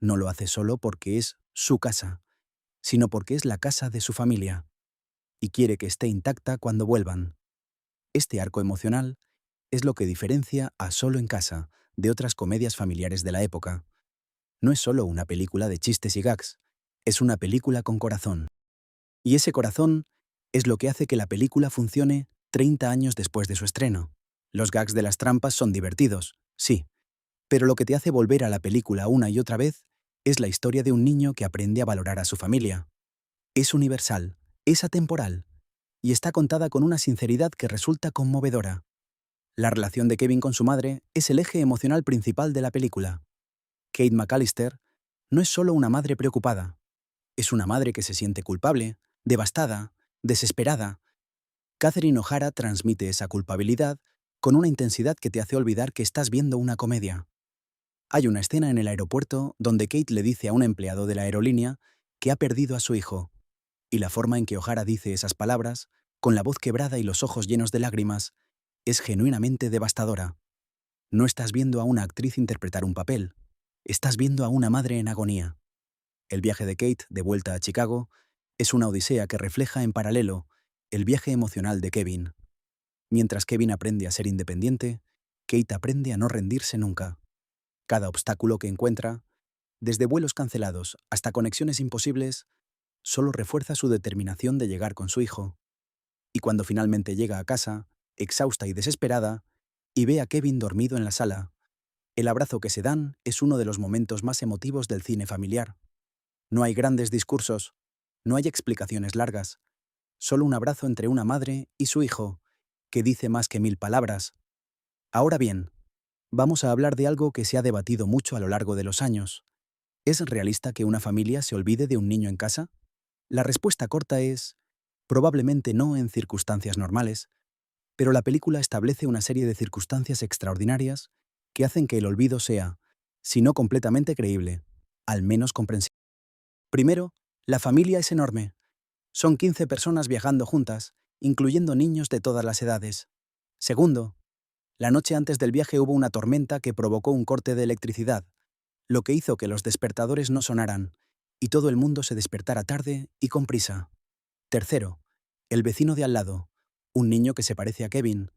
No lo hace solo porque es su casa, sino porque es la casa de su familia, y quiere que esté intacta cuando vuelvan. Este arco emocional es lo que diferencia a Solo en casa de otras comedias familiares de la época. No es solo una película de chistes y gags, es una película con corazón. Y ese corazón es lo que hace que la película funcione 30 años después de su estreno. Los gags de las trampas son divertidos, sí, pero lo que te hace volver a la película una y otra vez es la historia de un niño que aprende a valorar a su familia. Es universal, es atemporal, y está contada con una sinceridad que resulta conmovedora. La relación de Kevin con su madre es el eje emocional principal de la película. Kate McAllister no es solo una madre preocupada, es una madre que se siente culpable, devastada, desesperada. Catherine O'Hara transmite esa culpabilidad con una intensidad que te hace olvidar que estás viendo una comedia. Hay una escena en el aeropuerto donde Kate le dice a un empleado de la aerolínea que ha perdido a su hijo, y la forma en que O'Hara dice esas palabras con la voz quebrada y los ojos llenos de lágrimas, es genuinamente devastadora. No estás viendo a una actriz interpretar un papel, estás viendo a una madre en agonía. El viaje de Kate de vuelta a Chicago es una odisea que refleja en paralelo el viaje emocional de Kevin. Mientras Kevin aprende a ser independiente, Kate aprende a no rendirse nunca. Cada obstáculo que encuentra, desde vuelos cancelados hasta conexiones imposibles, solo refuerza su determinación de llegar con su hijo. Y cuando finalmente llega a casa, exhausta y desesperada, y ve a Kevin dormido en la sala, el abrazo que se dan es uno de los momentos más emotivos del cine familiar. No hay grandes discursos, no hay explicaciones largas, solo un abrazo entre una madre y su hijo, que dice más que 1000 palabras. Ahora bien, vamos a hablar de algo que se ha debatido mucho a lo largo de los años. ¿Es realista que una familia se olvide de un niño en casa? La respuesta corta es, probablemente no en circunstancias normales, pero la película establece una serie de circunstancias extraordinarias que hacen que el olvido sea, si no completamente creíble, al menos comprensible. Primero, la familia es enorme. Son 15 personas viajando juntas, incluyendo niños de todas las edades. Segundo, la noche antes del viaje hubo una tormenta que provocó un corte de electricidad, lo que hizo que los despertadores no sonaran, y todo el mundo se despertara tarde y con prisa. Tercero, el vecino de al lado, un niño que se parece a Kevin,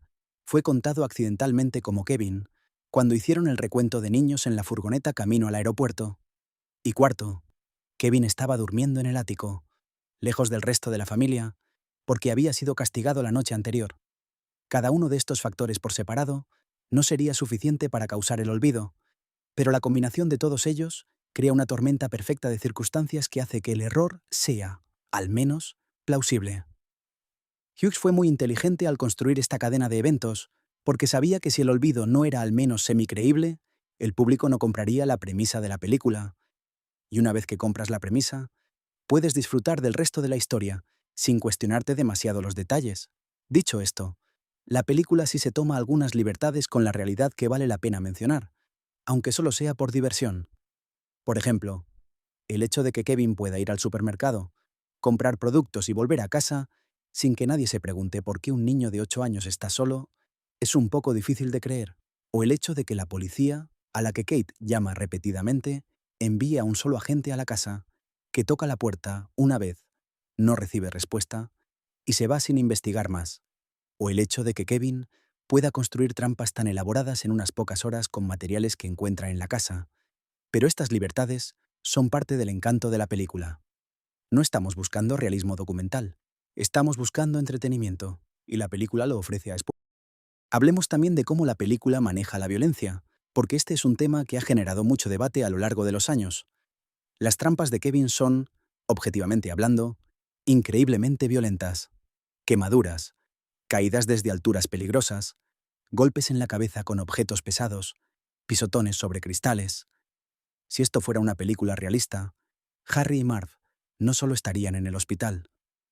fue contado accidentalmente como Kevin cuando hicieron el recuento de niños en la furgoneta camino al aeropuerto. Y cuarto, Kevin estaba durmiendo en el ático, lejos del resto de la familia, porque había sido castigado la noche anterior. Cada uno de estos factores por separado no sería suficiente para causar el olvido, pero la combinación de todos ellos crea una tormenta perfecta de circunstancias que hace que el error sea, al menos, plausible. Hughes fue muy inteligente al construir esta cadena de eventos, porque sabía que si el olvido no era al menos semicreíble, el público no compraría la premisa de la película. Y una vez que compras la premisa, puedes disfrutar del resto de la historia, sin cuestionarte demasiado los detalles. Dicho esto, la película sí se toma algunas libertades con la realidad que vale la pena mencionar, aunque solo sea por diversión. Por ejemplo, el hecho de que Kevin pueda ir al supermercado, comprar productos y volver a casa sin que nadie se pregunte por qué un niño de 8 años está solo, es un poco difícil de creer. O el hecho de que la policía, a la que Kate llama repetidamente, envíe a un solo agente a la casa, que toca la puerta una vez, no recibe respuesta y se va sin investigar más. O el hecho de que Kevin pueda construir trampas tan elaboradas en unas pocas horas con materiales que encuentra en la casa. Pero estas libertades son parte del encanto de la película. No estamos buscando realismo documental, estamos buscando entretenimiento, y la película lo ofrece a espu. Hablemos también de cómo la película maneja la violencia, porque este es un tema que ha generado mucho debate a lo largo de los años. Las trampas de Kevin son, objetivamente hablando, increíblemente violentas. Quemaduras, caídas desde alturas peligrosas, golpes en la cabeza con objetos pesados, pisotones sobre cristales. Si esto fuera una película realista, Harry y Marv no solo estarían en el hospital,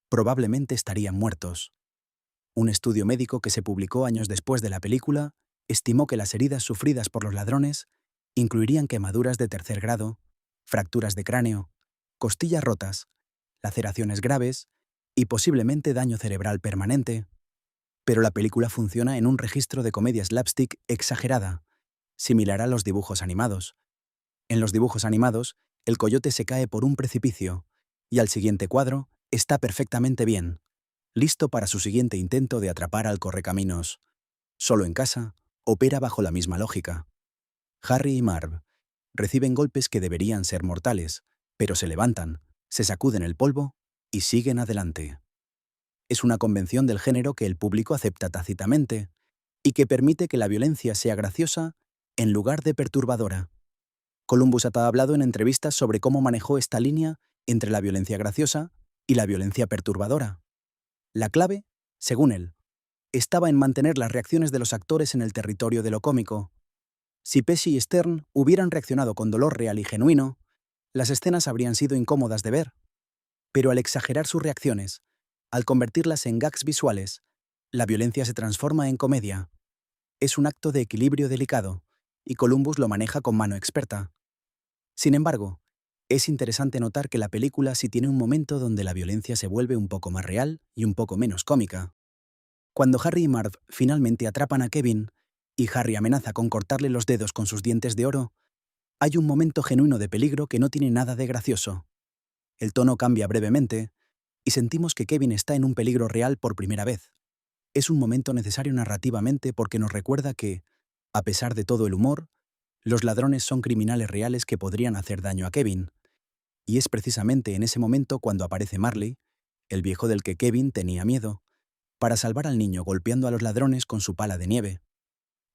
probablemente estarían muertos. Un estudio médico que se publicó años después de la película estimó que las heridas sufridas por los ladrones incluirían quemaduras de tercer grado, fracturas de cráneo, costillas rotas, laceraciones graves y posiblemente daño cerebral permanente. Pero la película funciona en un registro de comedia slapstick exagerada, similar a los dibujos animados. En los dibujos animados, el coyote se cae por un precipicio, y al siguiente cuadro está perfectamente bien, listo para su siguiente intento de atrapar al correcaminos. Solo en casa, opera bajo la misma lógica. Harry y Marv reciben golpes que deberían ser mortales, pero se levantan, se sacuden el polvo y siguen adelante. Es una convención del género que el público acepta tácitamente y que permite que la violencia sea graciosa en lugar de perturbadora. Columbus ha hablado en entrevistas sobre cómo manejó esta línea entre la violencia graciosa y la violencia perturbadora. La clave, según él, estaba en mantener las reacciones de los actores en el territorio de lo cómico. Si Pesci y Stern hubieran reaccionado con dolor real y genuino, las escenas habrían sido incómodas de ver. Pero al exagerar sus reacciones, al convertirlas en gags visuales, la violencia se transforma en comedia. Es un acto de equilibrio delicado, y Columbus lo maneja con mano experta. Sin embargo, Es interesante notar que la película sí tiene un momento donde la violencia se vuelve un poco más real y un poco menos cómica. Cuando Harry y Marv finalmente atrapan a Kevin, y Harry amenaza con cortarle los dedos con sus dientes de oro, hay un momento genuino de peligro que no tiene nada de gracioso. El tono cambia brevemente, y sentimos que Kevin está en un peligro real por primera vez. Es un momento necesario narrativamente porque nos recuerda que, a pesar de todo el humor, los ladrones son criminales reales que podrían hacer daño a Kevin. Y es precisamente en ese momento cuando aparece Marley, el viejo del que Kevin tenía miedo, para salvar al niño golpeando a los ladrones con su pala de nieve.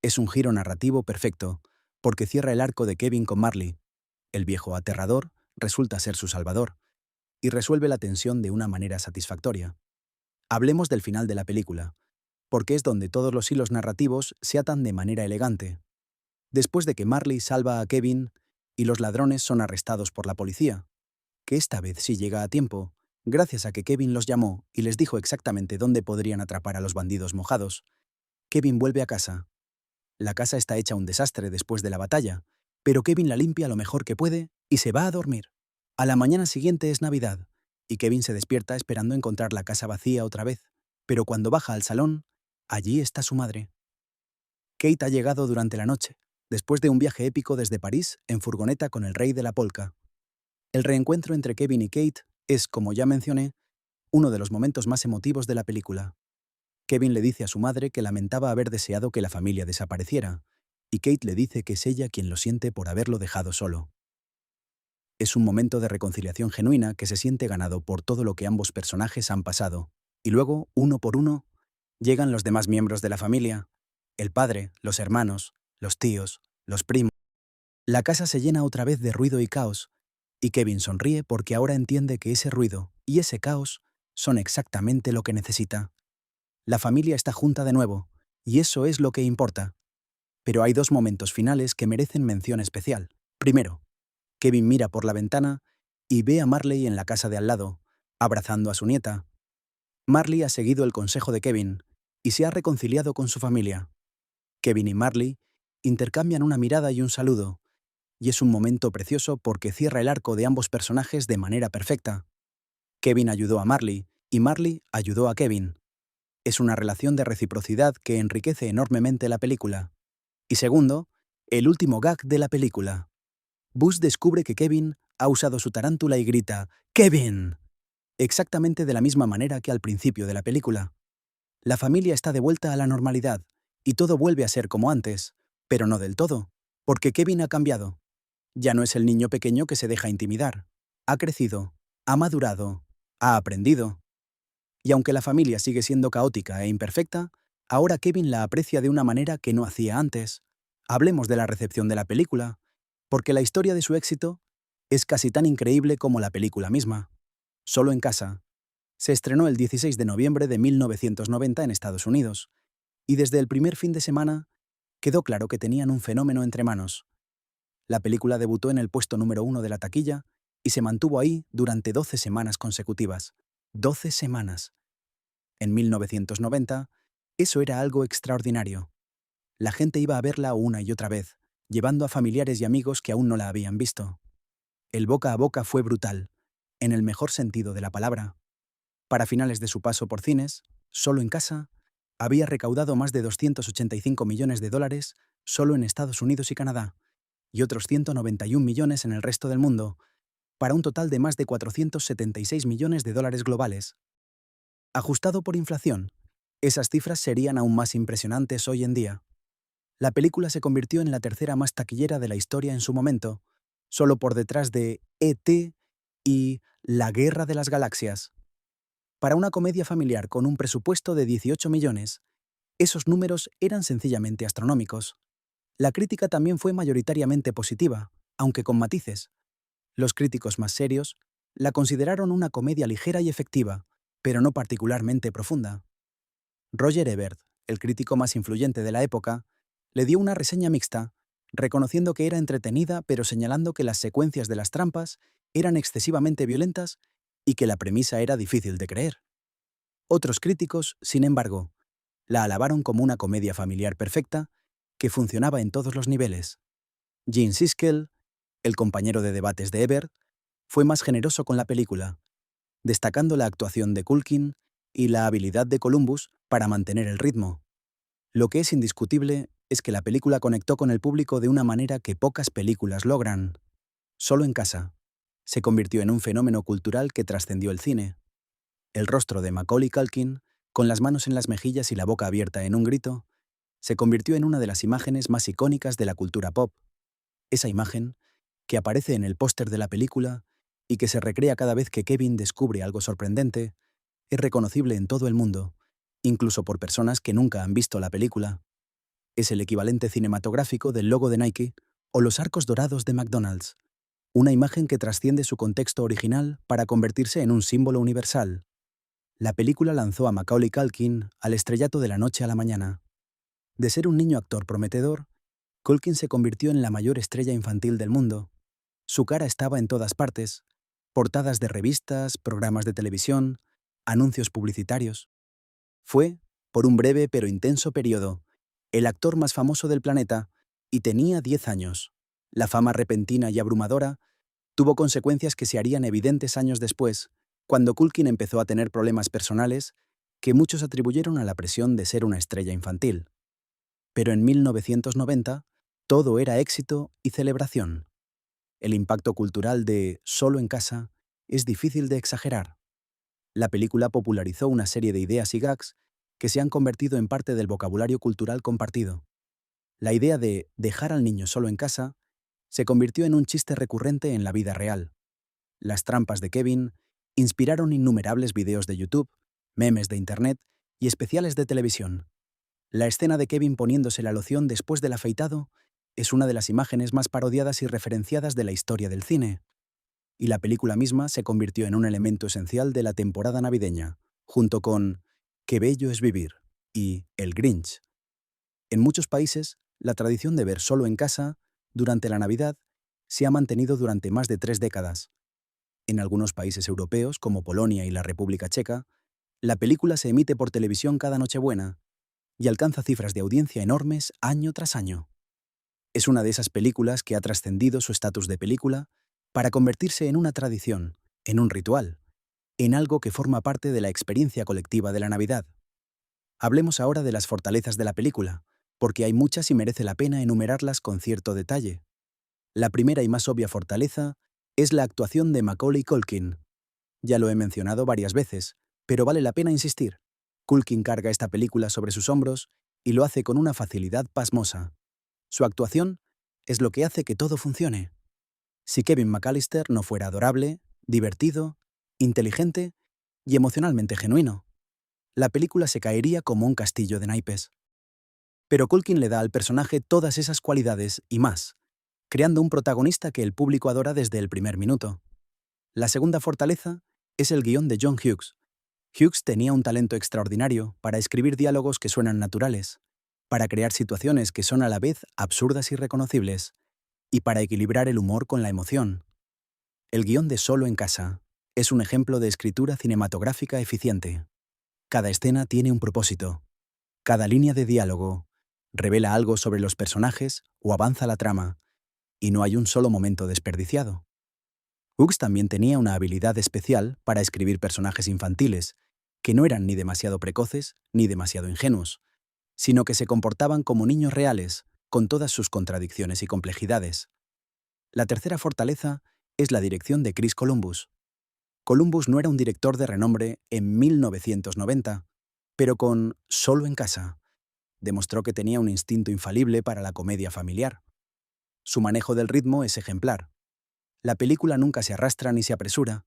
Es un giro narrativo perfecto, porque cierra el arco de Kevin con Marley. El viejo aterrador resulta ser su salvador, y resuelve la tensión de una manera satisfactoria. Hablemos del final de la película, porque es donde todos los hilos narrativos se atan de manera elegante. Después de que Marley salva a Kevin y los ladrones son arrestados por la policía, que esta vez sí llega a tiempo, gracias a que Kevin los llamó y les dijo exactamente dónde podrían atrapar a los bandidos mojados, Kevin vuelve a casa. La casa está hecha un desastre después de la batalla, pero Kevin la limpia lo mejor que puede y se va a dormir. A la mañana siguiente es Navidad, y Kevin se despierta esperando encontrar la casa vacía otra vez, pero cuando baja al salón, allí está su madre. Kate ha llegado durante la noche, después de un viaje épico desde París en furgoneta con el rey de la polka. El reencuentro entre Kevin y Kate es, como ya mencioné, uno de los momentos más emotivos de la película. Kevin le dice a su madre que lamentaba haber deseado que la familia desapareciera, y Kate le dice que es ella quien lo siente por haberlo dejado solo. Es un momento de reconciliación genuina que se siente ganado por todo lo que ambos personajes han pasado, y luego, uno por uno, llegan los demás miembros de la familia, el padre, los hermanos, los tíos, los primos. La casa se llena otra vez de ruido y caos, y Kevin sonríe porque ahora entiende que ese ruido y ese caos son exactamente lo que necesita. La familia está junta de nuevo, y eso es lo que importa. Pero hay dos momentos finales que merecen mención especial. Primero, Kevin mira por la ventana y ve a Marley en la casa de al lado, abrazando a su nieta. Marley ha seguido el consejo de Kevin y se ha reconciliado con su familia. Kevin y Marley intercambian una mirada y un saludo, y es un momento precioso porque cierra el arco de ambos personajes de manera perfecta. Kevin ayudó a Marley y Marley ayudó a Kevin. Es una relación de reciprocidad que enriquece enormemente la película. Y segundo, el último gag de la película. Buzz descubre que Kevin ha usado su tarántula y grita ¡Kevin! Exactamente de la misma manera que al principio de la película. La familia está de vuelta a la normalidad, y todo vuelve a ser como antes, pero no del todo, porque Kevin ha cambiado. Ya no es el niño pequeño que se deja intimidar. Ha crecido, ha madurado, ha aprendido. Y aunque la familia sigue siendo caótica e imperfecta, ahora Kevin la aprecia de una manera que no hacía antes. Hablemos de la recepción de la película, porque la historia de su éxito es casi tan increíble como la película misma. Solo en casa. Se estrenó el 16 de noviembre de 1990 en Estados Unidos, y desde el primer fin de semana quedó claro que tenían un fenómeno entre manos. La película debutó en el puesto número 1 de la taquilla y se mantuvo ahí durante 12 semanas consecutivas. 12 semanas. En 1990, eso era algo extraordinario. La gente iba a verla una y otra vez, llevando a familiares y amigos que aún no la habían visto. El boca a boca fue brutal, en el mejor sentido de la palabra. Para finales de su paso por cines, solo en casa, había recaudado más de 285 millones de dólares solo en Estados Unidos y Canadá, y otros 191 millones en el resto del mundo, para un total de más de 476 millones de dólares globales. Ajustado por inflación, esas cifras serían aún más impresionantes hoy en día. La película se convirtió en la tercera más taquillera de la historia en su momento, solo por detrás de E.T. y La Guerra de las Galaxias. Para una comedia familiar con un presupuesto de 18 millones, esos números eran sencillamente astronómicos. La crítica también fue mayoritariamente positiva, aunque con matices. Los críticos más serios la consideraron una comedia ligera y efectiva, pero no particularmente profunda. Roger Ebert, el crítico más influyente de la época, le dio una reseña mixta, reconociendo que era entretenida pero señalando que las secuencias de las trampas eran excesivamente violentas y que la premisa era difícil de creer. Otros críticos, sin embargo, la alabaron como una comedia familiar perfecta que funcionaba en todos los niveles. Gene Siskel, el compañero de debates de Ebert, fue más generoso con la película, destacando la actuación de Culkin y la habilidad de Columbus para mantener el ritmo. Lo que es indiscutible es que la película conectó con el público de una manera que pocas películas logran. Solo en casa. Se convirtió en un fenómeno cultural que trascendió el cine. El rostro de Macaulay Culkin, con las manos en las mejillas y la boca abierta en un grito, se convirtió en una de las imágenes más icónicas de la cultura pop. Esa imagen, que aparece en el póster de la película y que se recrea cada vez que Kevin descubre algo sorprendente, es reconocible en todo el mundo, incluso por personas que nunca han visto la película. Es el equivalente cinematográfico del logo de Nike o los arcos dorados de McDonald's, una imagen que trasciende su contexto original para convertirse en un símbolo universal. La película lanzó a Macaulay Culkin al estrellato de la noche a la mañana. De ser un niño actor prometedor, Culkin se convirtió en la mayor estrella infantil del mundo. Su cara estaba en todas partes: portadas de revistas, programas de televisión, anuncios publicitarios. Fue, por un breve pero intenso periodo, el actor más famoso del planeta y tenía 10 años. La fama repentina y abrumadora tuvo consecuencias que se harían evidentes años después, cuando Culkin empezó a tener problemas personales que muchos atribuyeron a la presión de ser una estrella infantil. Pero en 1990, todo era éxito y celebración. El impacto cultural de Solo en casa es difícil de exagerar. La película popularizó una serie de ideas y gags que se han convertido en parte del vocabulario cultural compartido. La idea de dejar al niño solo en casa se convirtió en un chiste recurrente en la vida real. Las trampas de Kevin inspiraron innumerables videos de YouTube, memes de Internet y especiales de televisión. La escena de Kevin poniéndose la loción después del afeitado es una de las imágenes más parodiadas y referenciadas de la historia del cine. Y la película misma se convirtió en un elemento esencial de la temporada navideña, junto con Qué bello es vivir y El Grinch. En muchos países, la tradición de ver Solo en casa, durante la Navidad, se ha mantenido durante más de 3 décadas. En algunos países europeos, como Polonia y la República Checa, la película se emite por televisión cada Nochebuena y alcanza cifras de audiencia enormes año tras año. Es una de esas películas que ha trascendido su estatus de película para convertirse en una tradición, en un ritual, en algo que forma parte de la experiencia colectiva de la Navidad. Hablemos ahora de las fortalezas de la película, porque hay muchas y merece la pena enumerarlas con cierto detalle. La primera y más obvia fortaleza es la actuación de Macaulay Culkin. Ya lo he mencionado varias veces, pero vale la pena insistir. Culkin carga esta película sobre sus hombros y lo hace con una facilidad pasmosa. Su actuación es lo que hace que todo funcione. Si Kevin McAllister no fuera adorable, divertido, inteligente y emocionalmente genuino, la película se caería como un castillo de naipes. Pero Culkin le da al personaje todas esas cualidades y más, creando un protagonista que el público adora desde el primer minuto. La segunda fortaleza es el guión de John Hughes. Hughes tenía un talento extraordinario para escribir diálogos que suenan naturales, para crear situaciones que son a la vez absurdas y reconocibles, y para equilibrar el humor con la emoción. El guión de Solo en casa es un ejemplo de escritura cinematográfica eficiente. Cada escena tiene un propósito. Cada línea de diálogo revela algo sobre los personajes o avanza la trama, y no hay un solo momento desperdiciado. Hughes también tenía una habilidad especial para escribir personajes infantiles, que no eran ni demasiado precoces ni demasiado ingenuos, sino que se comportaban como niños reales, con todas sus contradicciones y complejidades. La tercera fortaleza es la dirección de Chris Columbus. Columbus no era un director de renombre en 1990, pero con Solo en casa demostró que tenía un instinto infalible para la comedia familiar. Su manejo del ritmo es ejemplar. La película nunca se arrastra ni se apresura,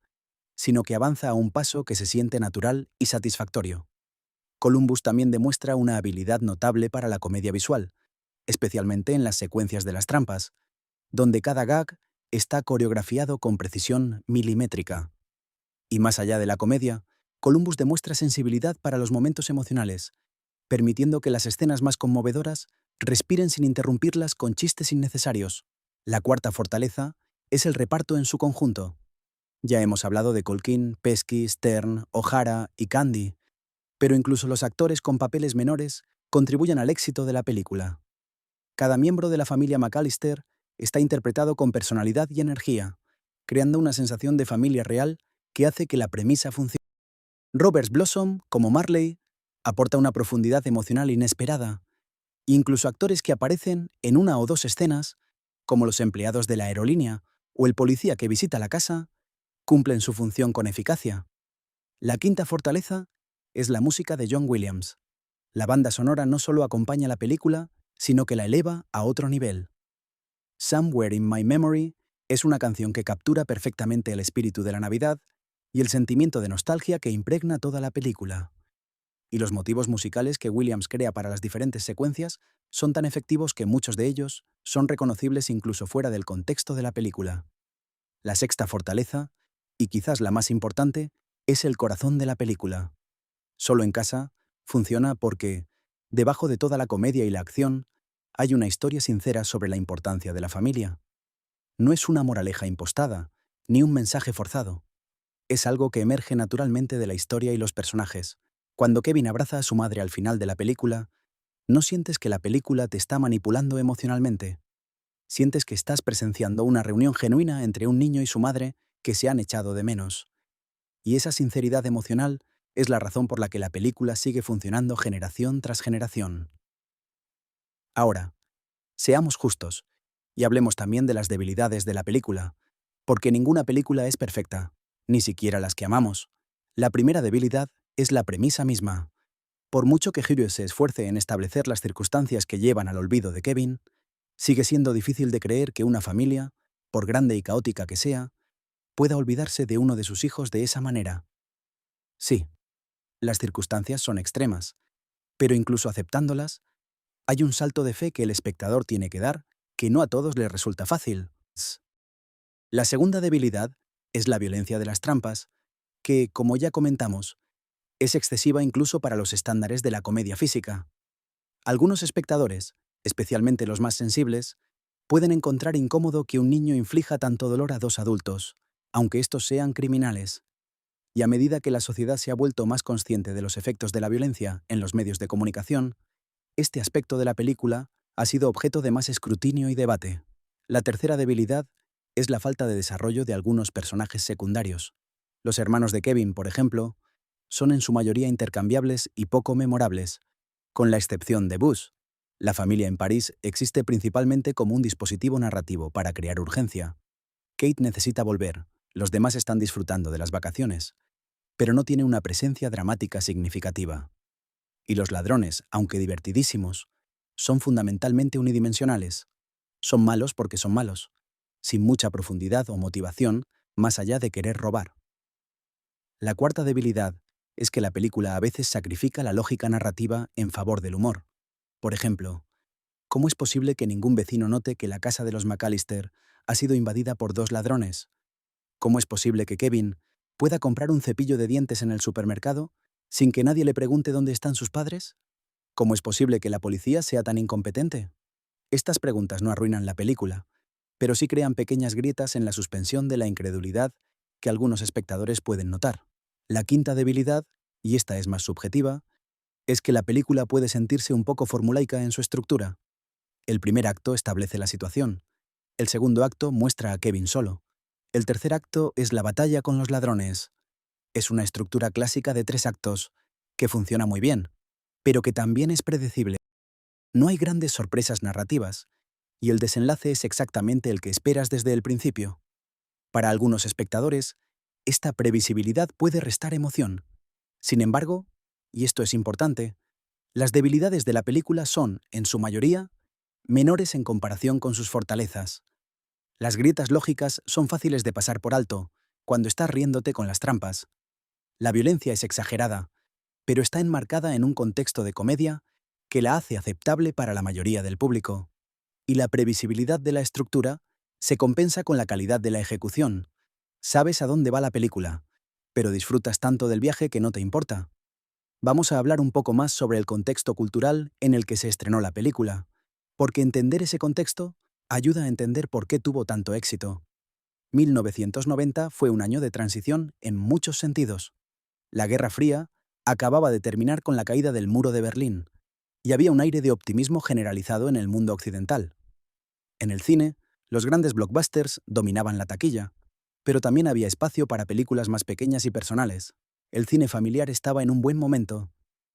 sino que avanza a un paso que se siente natural y satisfactorio. Columbus también demuestra una habilidad notable para la comedia visual, especialmente en las secuencias de las trampas, donde cada gag está coreografiado con precisión milimétrica. Y más allá de la comedia, Columbus demuestra sensibilidad para los momentos emocionales, permitiendo que las escenas más conmovedoras respiren sin interrumpirlas con chistes innecesarios. La cuarta fortaleza es el reparto en su conjunto. Ya hemos hablado de Culkin, Pesci, Stern, O'Hara y Candy, pero incluso los actores con papeles menores contribuyen al éxito de la película. Cada miembro de la familia McAllister está interpretado con personalidad y energía, creando una sensación de familia real que hace que la premisa funcione. Robert Blossom, como Marley, aporta una profundidad emocional inesperada, e incluso actores que aparecen en una o dos escenas, como los empleados de la aerolínea o el policía que visita la casa, cumplen su función con eficacia. La quinta fortaleza es la música de John Williams. La banda sonora no solo acompaña la película, sino que la eleva a otro nivel. Somewhere in My Memory es una canción que captura perfectamente el espíritu de la Navidad y el sentimiento de nostalgia que impregna toda la película. Y los motivos musicales que Williams crea para las diferentes secuencias son tan efectivos que muchos de ellos son reconocibles incluso fuera del contexto de la película. La sexta fortaleza, y quizás la más importante, es el corazón de la película. Solo en casa funciona porque, debajo de toda la comedia y la acción, hay una historia sincera sobre la importancia de la familia. No es una moraleja impostada, ni un mensaje forzado. Es algo que emerge naturalmente de la historia y los personajes. Cuando Kevin abraza a su madre al final de la película, no sientes que la película te está manipulando emocionalmente. Sientes que estás presenciando una reunión genuina entre un niño y su madre que se han echado de menos. Y esa sinceridad emocional es la razón por la que la película sigue funcionando generación tras generación. Ahora, seamos justos, y hablemos también de las debilidades de la película, porque ninguna película es perfecta, ni siquiera las que amamos. La primera debilidad es la premisa misma. Por mucho que Hughes se esfuerce en establecer las circunstancias que llevan al olvido de Kevin, sigue siendo difícil de creer que una familia, por grande y caótica que sea, pueda olvidarse de uno de sus hijos de esa manera. Sí, las circunstancias son extremas, pero incluso aceptándolas, hay un salto de fe que el espectador tiene que dar, que no a todos les resulta fácil. La segunda debilidad es la violencia de las trampas, que, como ya comentamos, es excesiva incluso para los estándares de la comedia física. Algunos espectadores, especialmente los más sensibles, pueden encontrar incómodo que un niño inflija tanto dolor a dos adultos, aunque estos sean criminales. Y a medida que la sociedad se ha vuelto más consciente de los efectos de la violencia en los medios de comunicación, este aspecto de la película ha sido objeto de más escrutinio y debate. La tercera debilidad es la falta de desarrollo de algunos personajes secundarios. Los hermanos de Kevin, por ejemplo, son en su mayoría intercambiables y poco memorables, con la excepción de Buzz. La familia en París existe principalmente como un dispositivo narrativo para crear urgencia. Kate necesita volver, los demás están disfrutando de las vacaciones, pero no tiene una presencia dramática significativa. Y los ladrones, aunque divertidísimos, son fundamentalmente unidimensionales. Son malos porque son malos, sin mucha profundidad o motivación más allá de querer robar. La cuarta debilidad es que la película a veces sacrifica la lógica narrativa en favor del humor. Por ejemplo, ¿cómo es posible que ningún vecino note que la casa de los McAllister ha sido invadida por dos ladrones? ¿Cómo es posible que Kevin pueda comprar un cepillo de dientes en el supermercado sin que nadie le pregunte dónde están sus padres? ¿Cómo es posible que la policía sea tan incompetente? Estas preguntas no arruinan la película, pero sí crean pequeñas grietas en la suspensión de la incredulidad que algunos espectadores pueden notar. La quinta debilidad, y esta es más subjetiva, es que la película puede sentirse un poco formulaica en su estructura. El primer acto establece la situación. El segundo acto muestra a Kevin solo. El tercer acto es la batalla con los ladrones. Es una estructura clásica de 3 actos, que funciona muy bien, pero que también es predecible. No hay grandes sorpresas narrativas, y el desenlace es exactamente el que esperas desde el principio. Para algunos espectadores, esta previsibilidad puede restar emoción. Sin embargo, y esto es importante, las debilidades de la película son, en su mayoría, menores en comparación con sus fortalezas. Las grietas lógicas son fáciles de pasar por alto cuando estás riéndote con las trampas. La violencia es exagerada, pero está enmarcada en un contexto de comedia que la hace aceptable para la mayoría del público. Y la previsibilidad de la estructura se compensa con la calidad de la ejecución. Sabes a dónde va la película, pero disfrutas tanto del viaje que no te importa. Vamos a hablar un poco más sobre el contexto cultural en el que se estrenó la película, porque entender ese contexto ayuda a entender por qué tuvo tanto éxito. 1990 fue un año de transición en muchos sentidos. La Guerra Fría acababa de terminar con la caída del muro de Berlín, y había un aire de optimismo generalizado en el mundo occidental. En el cine, los grandes blockbusters dominaban la taquilla, Pero también había espacio para películas más pequeñas y personales. El cine familiar estaba en un buen momento,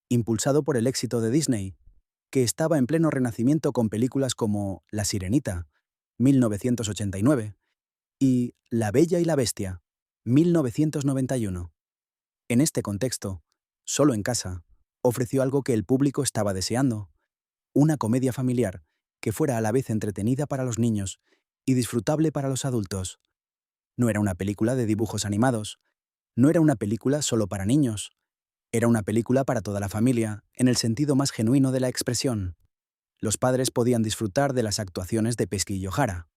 impulsado por el éxito de Disney, que estaba en pleno renacimiento con películas como La Sirenita, 1989, y La Bella y la Bestia, 1991. En este contexto, Solo en casa ofreció algo que el público estaba deseando, una comedia familiar que fuera a la vez entretenida para los niños y disfrutable para los adultos. No era una película de dibujos animados, no era una película solo para niños, era una película para toda la familia, en el sentido más genuino de la expresión. Los padres podían disfrutar de las actuaciones de Pesky y O'Hara.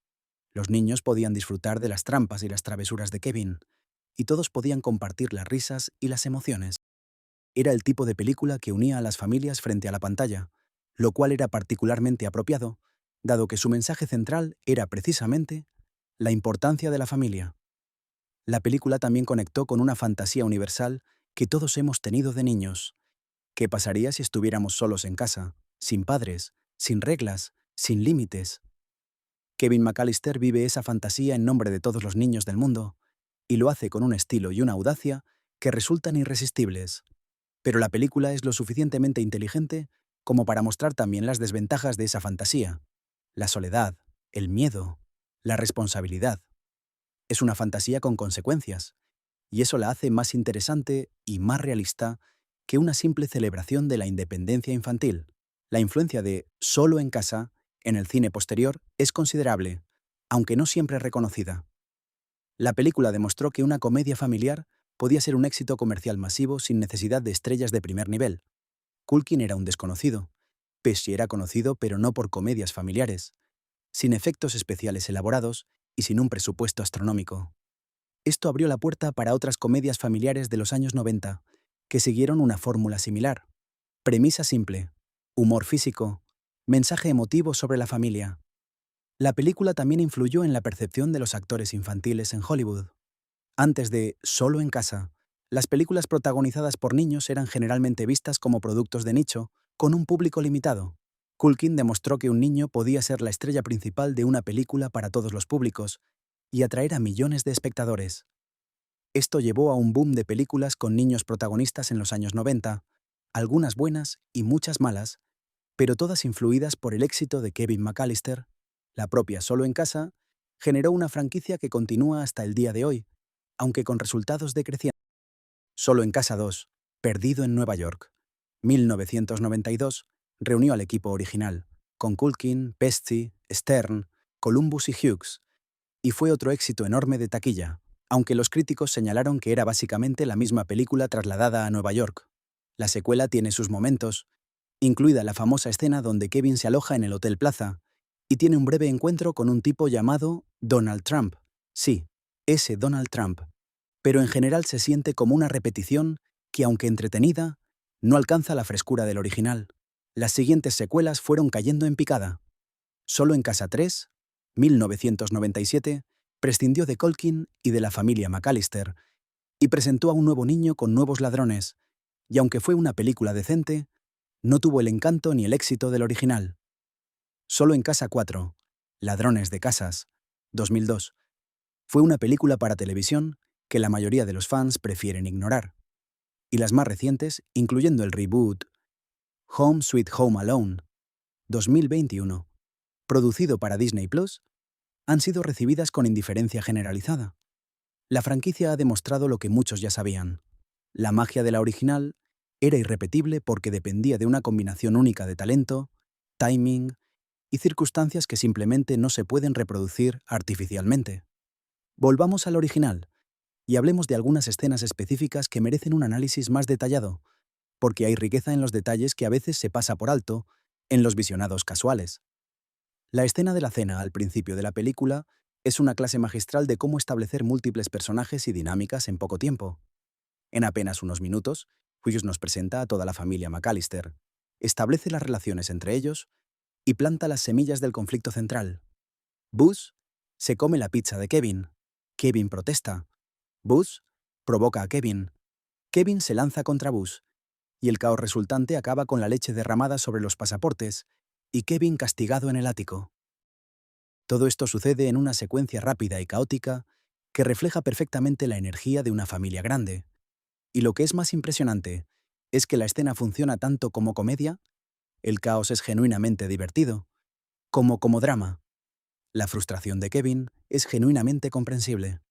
Los niños podían disfrutar de las trampas y las travesuras de Kevin, y todos podían compartir las risas y las emociones. Era el tipo de película que unía a las familias frente a la pantalla, lo cual era particularmente apropiado, dado que su mensaje central era precisamente la importancia de la familia. La película también conectó con una fantasía universal que todos hemos tenido de niños. ¿Qué pasaría si estuviéramos solos en casa, sin padres, sin reglas, sin límites? Kevin McAllister vive esa fantasía en nombre de todos los niños del mundo, y lo hace con un estilo y una audacia que resultan irresistibles. Pero la película es lo suficientemente inteligente como para mostrar también las desventajas de esa fantasía: la soledad, el miedo, la responsabilidad. Es una fantasía con consecuencias, y eso la hace más interesante y más realista que una simple celebración de la independencia infantil. La influencia de Solo en casa en el cine posterior es considerable, aunque no siempre reconocida. La película demostró que una comedia familiar podía ser un éxito comercial masivo sin necesidad de estrellas de primer nivel. Culkin era un desconocido. Pesci era conocido, pero no por comedias familiares, sin efectos especiales elaborados y sin un presupuesto astronómico. Esto abrió la puerta para otras comedias familiares de los años 90, que siguieron una fórmula similar. Premisa simple, humor físico, mensaje emotivo sobre la familia. La película también influyó en la percepción de los actores infantiles en Hollywood. Antes de Solo en casa, las películas protagonizadas por niños eran generalmente vistas como productos de nicho, con un público limitado. Culkin demostró que un niño podía ser la estrella principal de una película para todos los públicos y atraer a millones de espectadores. Esto llevó a un boom de películas con niños protagonistas en los años 90, algunas buenas y muchas malas, pero todas influidas por el éxito de Kevin McAllister. La propia Solo en casa generó una franquicia que continúa hasta el día de hoy, aunque con resultados decrecientes. Solo en casa 2, Perdido en Nueva York, 1992, reunió al equipo original, con Culkin, Pesci, Stern, Columbus y Hughes, y fue otro éxito enorme de taquilla, aunque los críticos señalaron que era básicamente la misma película trasladada a Nueva York. La secuela tiene sus momentos, incluida la famosa escena donde Kevin se aloja en el Hotel Plaza y tiene un breve encuentro con un tipo llamado Donald Trump. Sí, ese Donald Trump. Pero en general se siente como una repetición que, aunque entretenida, no alcanza la frescura del original. Las siguientes secuelas fueron cayendo en picada. Solo en casa 3, 1997, prescindió de Culkin y de la familia McAllister y presentó a un nuevo niño con nuevos ladrones, y aunque fue una película decente, no tuvo el encanto ni el éxito del original. Solo en casa 4, Ladrones de casas, 2002, fue una película para televisión que la mayoría de los fans prefieren ignorar. Y las más recientes, incluyendo el reboot Home Sweet Home Alone, 2021, producido para Disney Plus, han sido recibidas con indiferencia generalizada. La franquicia ha demostrado lo que muchos ya sabían. La magia de la original era irrepetible porque dependía de una combinación única de talento, timing y circunstancias que simplemente no se pueden reproducir artificialmente. Volvamos al original y hablemos de algunas escenas específicas que merecen un análisis más detallado, porque hay riqueza en los detalles que a veces se pasa por alto en los visionados casuales. La escena de la cena al principio de la película es una clase magistral de cómo establecer múltiples personajes y dinámicas en poco tiempo. En apenas unos minutos, Hughes nos presenta a toda la familia McAllister, establece las relaciones entre ellos y planta las semillas del conflicto central. Buzz se come la pizza de Kevin. Kevin protesta. Buzz provoca a Kevin. Kevin se lanza contra Buzz, y el caos resultante acaba con la leche derramada sobre los pasaportes y Kevin castigado en el ático. Todo esto sucede en una secuencia rápida y caótica que refleja perfectamente la energía de una familia grande. Y lo que es más impresionante es que la escena funciona tanto como comedia, el caos es genuinamente divertido, como drama. La frustración de Kevin es genuinamente comprensible.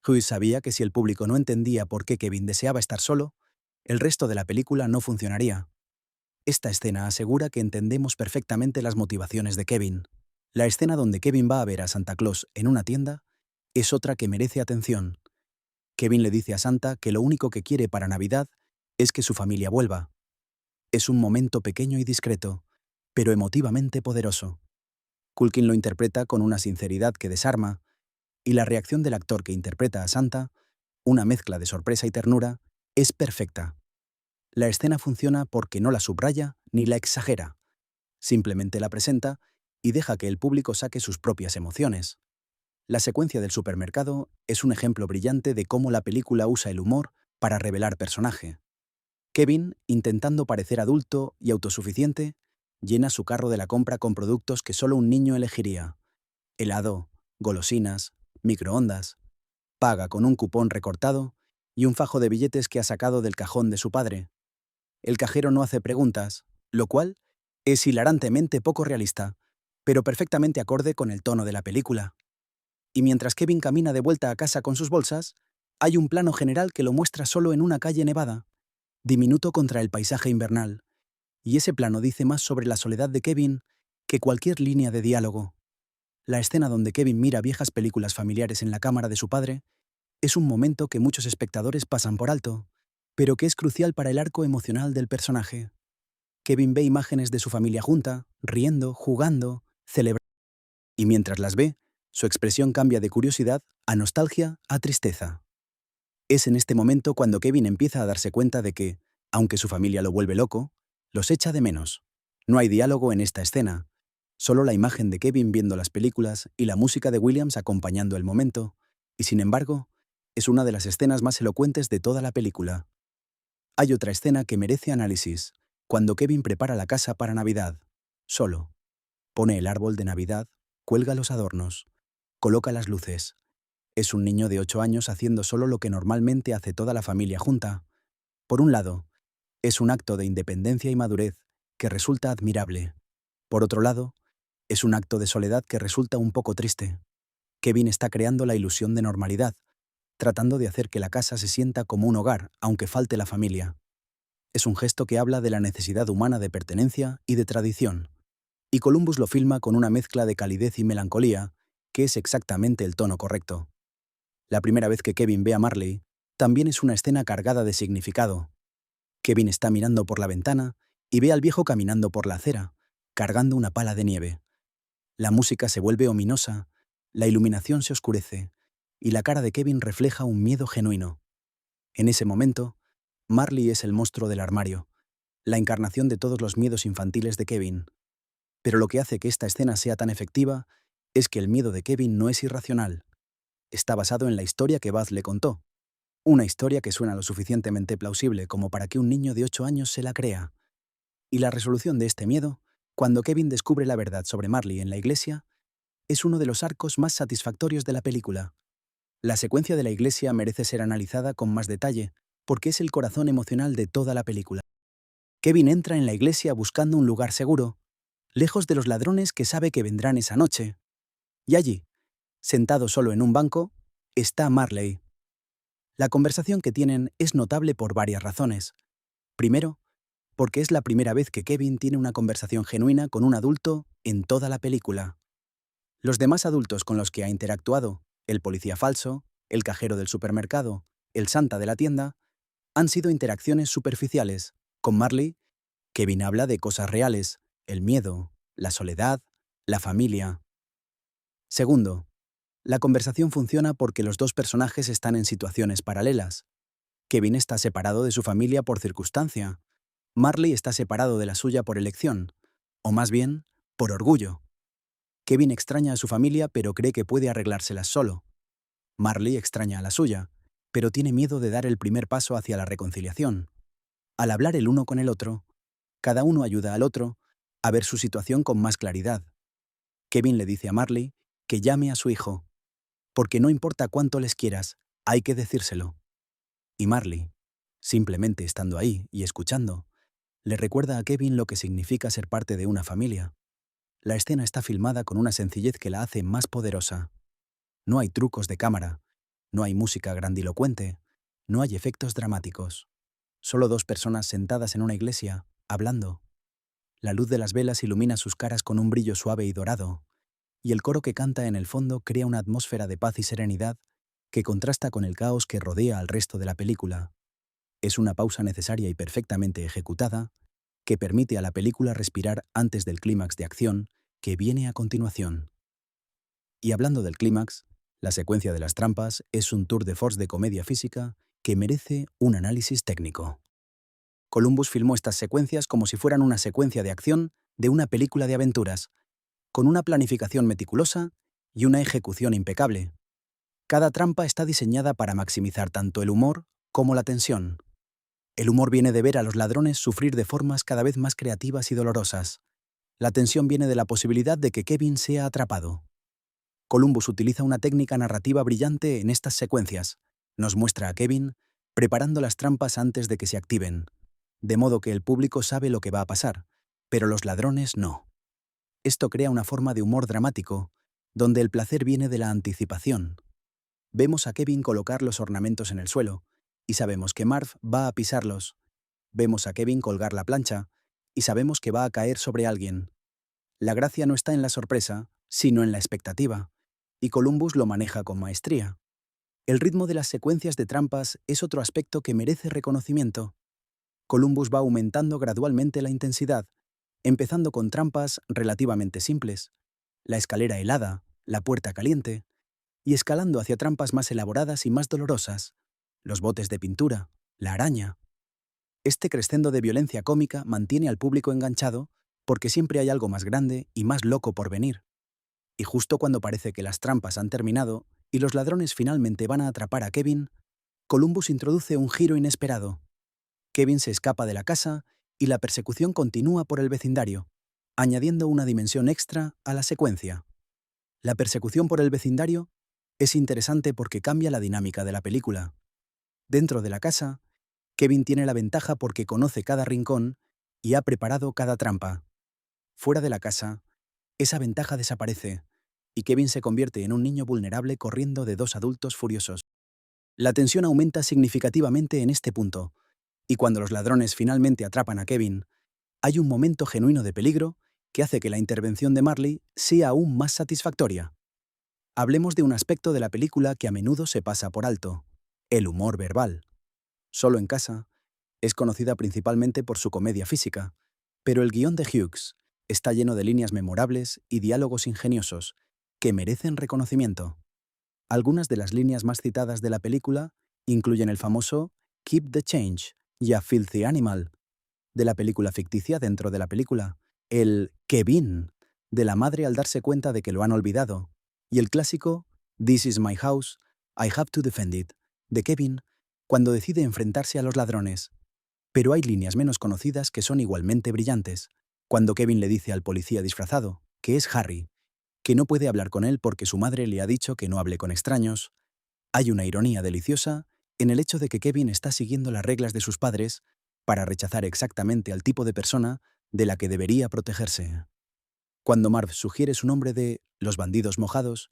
Hughes sabía que si el público no entendía por qué Kevin deseaba estar solo, el resto de la película no funcionaría. Esta escena asegura que entendemos perfectamente las motivaciones de Kevin. La escena donde Kevin va a ver a Santa Claus en una tienda es otra que merece atención. Kevin le dice a Santa que lo único que quiere para Navidad es que su familia vuelva. Es un momento pequeño y discreto, pero emotivamente poderoso. Culkin lo interpreta con una sinceridad que desarma, y la reacción del actor que interpreta a Santa, una mezcla de sorpresa y ternura, es perfecta. La escena funciona porque no la subraya ni la exagera, simplemente la presenta y deja que el público saque sus propias emociones. La secuencia del supermercado es un ejemplo brillante de cómo la película usa el humor para revelar personaje. Kevin, intentando parecer adulto y autosuficiente, llena su carro de la compra con productos que solo un niño elegiría: helado, golosinas, microondas. Paga con un cupón recortado y un fajo de billetes que ha sacado del cajón de su padre. El cajero no hace preguntas, lo cual es hilarantemente poco realista, pero perfectamente acorde con el tono de la película. Y mientras Kevin camina de vuelta a casa con sus bolsas, hay un plano general que lo muestra solo en una calle nevada, diminuto contra el paisaje invernal, y ese plano dice más sobre la soledad de Kevin que cualquier línea de diálogo. La escena donde Kevin mira viejas películas familiares en la cámara de su padre es un momento que muchos espectadores pasan por alto, pero que es crucial para el arco emocional del personaje. Kevin ve imágenes de su familia junta, riendo, jugando, celebrando, y mientras las ve, su expresión cambia de curiosidad a nostalgia a tristeza. Es en este momento cuando Kevin empieza a darse cuenta de que, aunque su familia lo vuelve loco, los echa de menos. No hay diálogo en esta escena, solo la imagen de Kevin viendo las películas y la música de Williams acompañando el momento, y sin embargo, es una de las escenas más elocuentes de toda la película. Hay otra escena que merece análisis, cuando Kevin prepara la casa para Navidad, solo. Pone el árbol de Navidad, cuelga los adornos, coloca las luces. Es un niño de 8 años haciendo solo lo que normalmente hace toda la familia junta. Por un lado, es un acto de independencia y madurez que resulta admirable. Por otro lado, es un acto de soledad que resulta un poco triste. Kevin está creando la ilusión de normalidad, tratando de hacer que la casa se sienta como un hogar, aunque falte la familia. Es un gesto que habla de la necesidad humana de pertenencia y de tradición. Y Columbus lo filma con una mezcla de calidez y melancolía, que es exactamente el tono correcto. La primera vez que Kevin ve a Marley, también es una escena cargada de significado. Kevin está mirando por la ventana y ve al viejo caminando por la acera, cargando una pala de nieve. La música se vuelve ominosa, la iluminación se oscurece, y la cara de Kevin refleja un miedo genuino. En ese momento, Marley es el monstruo del armario, la encarnación de todos los miedos infantiles de Kevin. Pero lo que hace que esta escena sea tan efectiva es que el miedo de Kevin no es irracional. Está basado en la historia que Buzz le contó. Una historia que suena lo suficientemente plausible como para que un niño de 8 años se la crea. Y la resolución de este miedo, cuando Kevin descubre la verdad sobre Marley en la iglesia, es uno de los arcos más satisfactorios de la película. La secuencia de la iglesia merece ser analizada con más detalle, porque es el corazón emocional de toda la película. Kevin entra en la iglesia buscando un lugar seguro, lejos de los ladrones que sabe que vendrán esa noche. Y allí, sentado solo en un banco, está Marley. La conversación que tienen es notable por varias razones. Primero, porque es la primera vez que Kevin tiene una conversación genuina con un adulto en toda la película. Los demás adultos con los que ha interactuado, el policía falso, el cajero del supermercado, el Santa de la tienda, han sido interacciones superficiales. Con Marley, Kevin habla de cosas reales, el miedo, la soledad, la familia. Segundo, la conversación funciona porque los dos personajes están en situaciones paralelas. Kevin está separado de su familia por circunstancia. Marley está separado de la suya por elección, o más bien, por orgullo. Kevin extraña a su familia pero cree que puede arreglárselas solo. Marley extraña a la suya, pero tiene miedo de dar el primer paso hacia la reconciliación. Al hablar el uno con el otro, cada uno ayuda al otro a ver su situación con más claridad. Kevin le dice a Marley que llame a su hijo. porque no importa cuánto les quieras, hay que decírselo. Y Marley, simplemente estando ahí y escuchando, le recuerda a Kevin lo que significa ser parte de una familia. La escena está filmada con una sencillez que la hace más poderosa. No hay trucos de cámara, no hay música grandilocuente, no hay efectos dramáticos. Solo dos personas sentadas en una iglesia, hablando. La luz de las velas ilumina sus caras con un brillo suave y dorado, y el coro que canta en el fondo crea una atmósfera de paz y serenidad que contrasta con el caos que rodea al resto de la película. Es una pausa necesaria y perfectamente ejecutada que permite a la película respirar antes del clímax de acción que viene a continuación. Y hablando del clímax, la secuencia de las trampas es un tour de force de comedia física que merece un análisis técnico. Columbus filmó estas secuencias como si fueran una secuencia de acción de una película de aventuras, con una planificación meticulosa y una ejecución impecable. Cada trampa está diseñada para maximizar tanto el humor como la tensión. El humor viene de ver a los ladrones sufrir de formas cada vez más creativas y dolorosas. La tensión viene de la posibilidad de que Kevin sea atrapado. Columbus utiliza una técnica narrativa brillante en estas secuencias. Nos muestra a Kevin preparando las trampas antes de que se activen, de modo que el público sabe lo que va a pasar, pero los ladrones no. Esto crea una forma de humor dramático, donde el placer viene de la anticipación. Vemos a Kevin colocar los ornamentos en el suelo, y sabemos que Marv va a pisarlos. Vemos a Kevin colgar la plancha, y sabemos que va a caer sobre alguien. La gracia no está en la sorpresa, sino en la expectativa, y Columbus lo maneja con maestría. El ritmo de las secuencias de trampas es otro aspecto que merece reconocimiento. Columbus va aumentando gradualmente la intensidad, empezando con trampas relativamente simples, la escalera helada, la puerta caliente, y escalando hacia trampas más elaboradas y más dolorosas, los botes de pintura, la araña. Este crescendo de violencia cómica mantiene al público enganchado porque siempre hay algo más grande y más loco por venir. Y justo cuando parece que las trampas han terminado y los ladrones finalmente van a atrapar a Kevin, Columbus introduce un giro inesperado. Kevin se escapa de la casa y la persecución continúa por el vecindario, añadiendo una dimensión extra a la secuencia. La persecución por el vecindario es interesante porque cambia la dinámica de la película. Dentro de la casa, Kevin tiene la ventaja porque conoce cada rincón y ha preparado cada trampa. Fuera de la casa, esa ventaja desaparece, y Kevin se convierte en un niño vulnerable corriendo de dos adultos furiosos. La tensión aumenta significativamente en este punto, y cuando los ladrones finalmente atrapan a Kevin, hay un momento genuino de peligro que hace que la intervención de Marley sea aún más satisfactoria. Hablemos de un aspecto de la película que a menudo se pasa por alto: el humor verbal. Solo en casa es conocida principalmente por su comedia física, pero el guión de Hughes está lleno de líneas memorables y diálogos ingeniosos que merecen reconocimiento. Algunas de las líneas más citadas de la película incluyen el famoso "Keep the change" y a "Filthy Animal" de la película ficticia dentro de la película, el "Kevin" de la madre al darse cuenta de que lo han olvidado, y el clásico "This is my house, I have to defend it" de Kevin cuando decide enfrentarse a los ladrones. Pero hay líneas menos conocidas que son igualmente brillantes. Cuando Kevin le dice al policía disfrazado, que es Harry, que no puede hablar con él porque su madre le ha dicho que no hable con extraños, hay una ironía deliciosa en el hecho de que Kevin está siguiendo las reglas de sus padres para rechazar exactamente al tipo de persona de la que debería protegerse. Cuando Marv sugiere su nombre de "los bandidos mojados"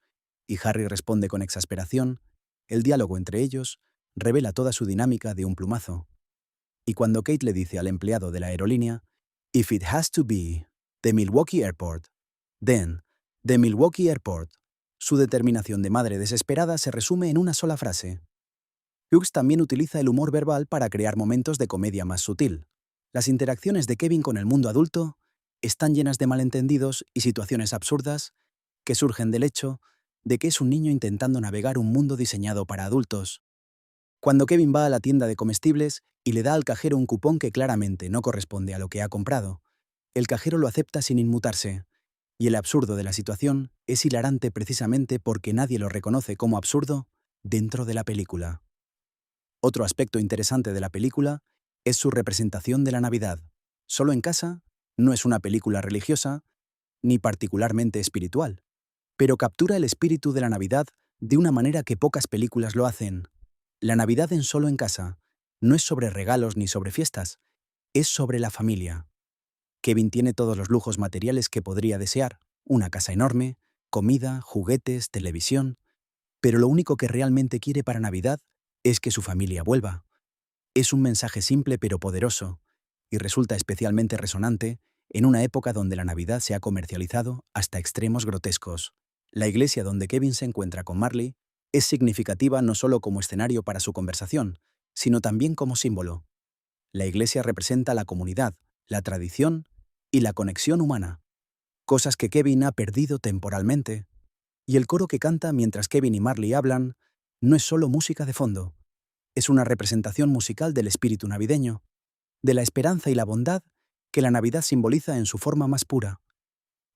y Harry responde con exasperación, el diálogo entre ellos revela toda su dinámica de un plumazo. Y cuando Kate le dice al empleado de la aerolínea, "If it has to be the Milwaukee Airport, then the Milwaukee Airport", su determinación de madre desesperada se resume en una sola frase. Hughes también utiliza el humor verbal para crear momentos de comedia más sutil. Las interacciones de Kevin con el mundo adulto están llenas de malentendidos y situaciones absurdas que surgen del hecho de que es un niño intentando navegar un mundo diseñado para adultos. Cuando Kevin va a la tienda de comestibles y le da al cajero un cupón que claramente no corresponde a lo que ha comprado, el cajero lo acepta sin inmutarse, y el absurdo de la situación es hilarante precisamente porque nadie lo reconoce como absurdo dentro de la película. Otro aspecto interesante de la película es su representación de la Navidad. Solo en casa no es una película religiosa ni particularmente espiritual, pero captura el espíritu de la Navidad de una manera que pocas películas lo hacen. La Navidad en Solo en Casa no es sobre regalos ni sobre fiestas, es sobre la familia. Kevin tiene todos los lujos materiales que podría desear, una casa enorme, comida, juguetes, televisión, pero lo único que realmente quiere para Navidad es que su familia vuelva. Es un mensaje simple pero poderoso, y resulta especialmente resonante en una época donde la Navidad se ha comercializado hasta extremos grotescos. La iglesia donde Kevin se encuentra con Marley es significativa no solo como escenario para su conversación, sino también como símbolo. La iglesia representa la comunidad, la tradición y la conexión humana, cosas que Kevin ha perdido temporalmente. Y el coro que canta mientras Kevin y Marley hablan no es solo música de fondo, es una representación musical del espíritu navideño, de la esperanza y la bondad que la Navidad simboliza en su forma más pura.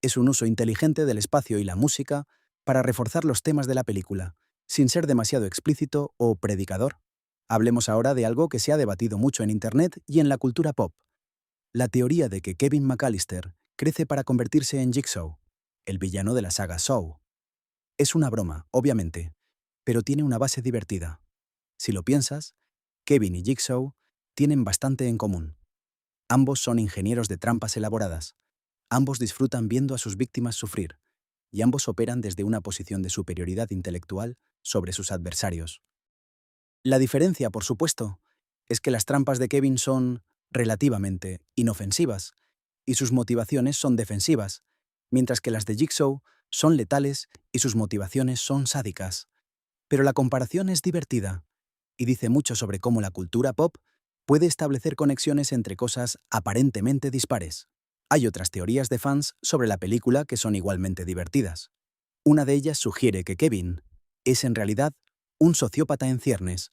Es un uso inteligente del espacio y la música para reforzar los temas de la película, sin ser demasiado explícito o predicador. Hablemos ahora de algo que se ha debatido mucho en Internet y en la cultura pop: la teoría de que Kevin McAllister crece para convertirse en Jigsaw, el villano de la saga Saw. Es una broma, obviamente, pero tiene una base divertida. Si lo piensas, Kevin y Jigsaw tienen bastante en común. Ambos son ingenieros de trampas elaboradas, ambos disfrutan viendo a sus víctimas sufrir, y ambos operan desde una posición de superioridad intelectual sobre sus adversarios. La diferencia, por supuesto, es que las trampas de Kevin son, relativamente, inofensivas, y sus motivaciones son defensivas, mientras que las de Jigsaw son letales y sus motivaciones son sádicas. Pero la comparación es divertida, y dice mucho sobre cómo la cultura pop puede establecer conexiones entre cosas aparentemente dispares. Hay otras teorías de fans sobre la película que son igualmente divertidas. Una de ellas sugiere que Kevin es en realidad un sociópata en ciernes,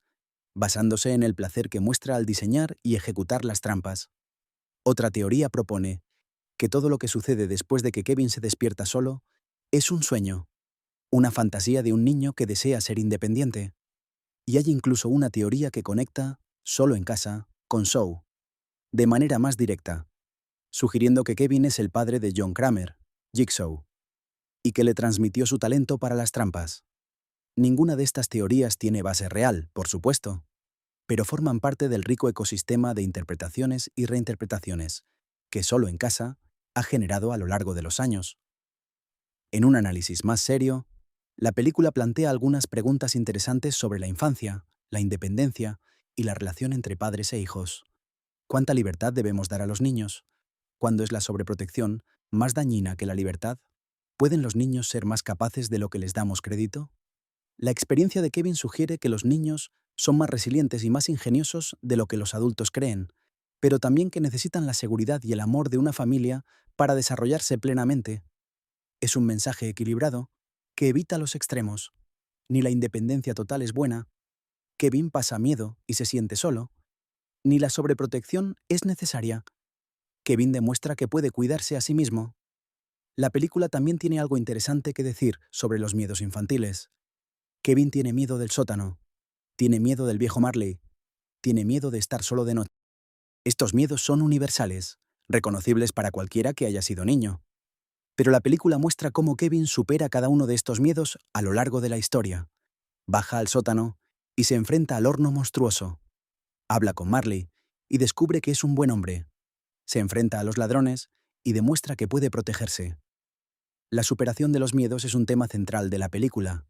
basándose en el placer que muestra al diseñar y ejecutar las trampas. Otra teoría propone que todo lo que sucede después de que Kevin se despierta solo es un sueño, una fantasía de un niño que desea ser independiente. Y hay incluso una teoría que conecta Solo en Casa con Saw, de manera más directa, sugiriendo que Kevin es el padre de John Kramer, Jigsaw, y que le transmitió su talento para las trampas. Ninguna de estas teorías tiene base real, por supuesto, pero forman parte del rico ecosistema de interpretaciones y reinterpretaciones que Solo en Casa ha generado a lo largo de los años. En un análisis más serio, la película plantea algunas preguntas interesantes sobre la infancia, la independencia y la relación entre padres e hijos. ¿Cuánta libertad debemos dar a los niños? ¿Cuándo es la sobreprotección más dañina que la libertad? ¿Pueden los niños ser más capaces de lo que les damos crédito? La experiencia de Kevin sugiere que los niños son más resilientes y más ingeniosos de lo que los adultos creen, pero también que necesitan la seguridad y el amor de una familia para desarrollarse plenamente. Es un mensaje equilibrado que evita los extremos. Ni la independencia total es buena, Kevin pasa miedo y se siente solo, ni la sobreprotección es necesaria. Kevin demuestra que puede cuidarse a sí mismo. La película también tiene algo interesante que decir sobre los miedos infantiles. Kevin tiene miedo del sótano, tiene miedo del viejo Marley, tiene miedo de estar solo de noche. Estos miedos son universales, reconocibles para cualquiera que haya sido niño. Pero la película muestra cómo Kevin supera cada uno de estos miedos a lo largo de la historia. Baja al sótano y se enfrenta al horno monstruoso. Habla con Marley y descubre que es un buen hombre. Se enfrenta a los ladrones y demuestra que puede protegerse. La superación de los miedos es un tema central de la película,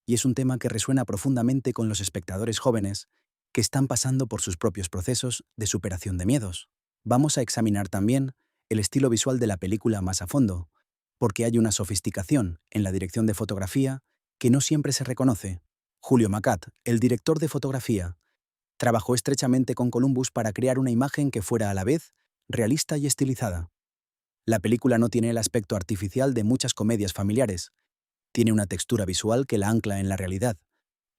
y es un tema que resuena profundamente con los espectadores jóvenes que están pasando por sus propios procesos de superación de miedos. Vamos a examinar también el estilo visual de la película más a fondo, porque hay una sofisticación en la dirección de fotografía que no siempre se reconoce. Julio Macat, el director de fotografía, trabajó estrechamente con Columbus para crear una imagen que fuera a la vez realista y estilizada. La película no tiene el aspecto artificial de muchas comedias familiares. Tiene una textura visual que la ancla en la realidad,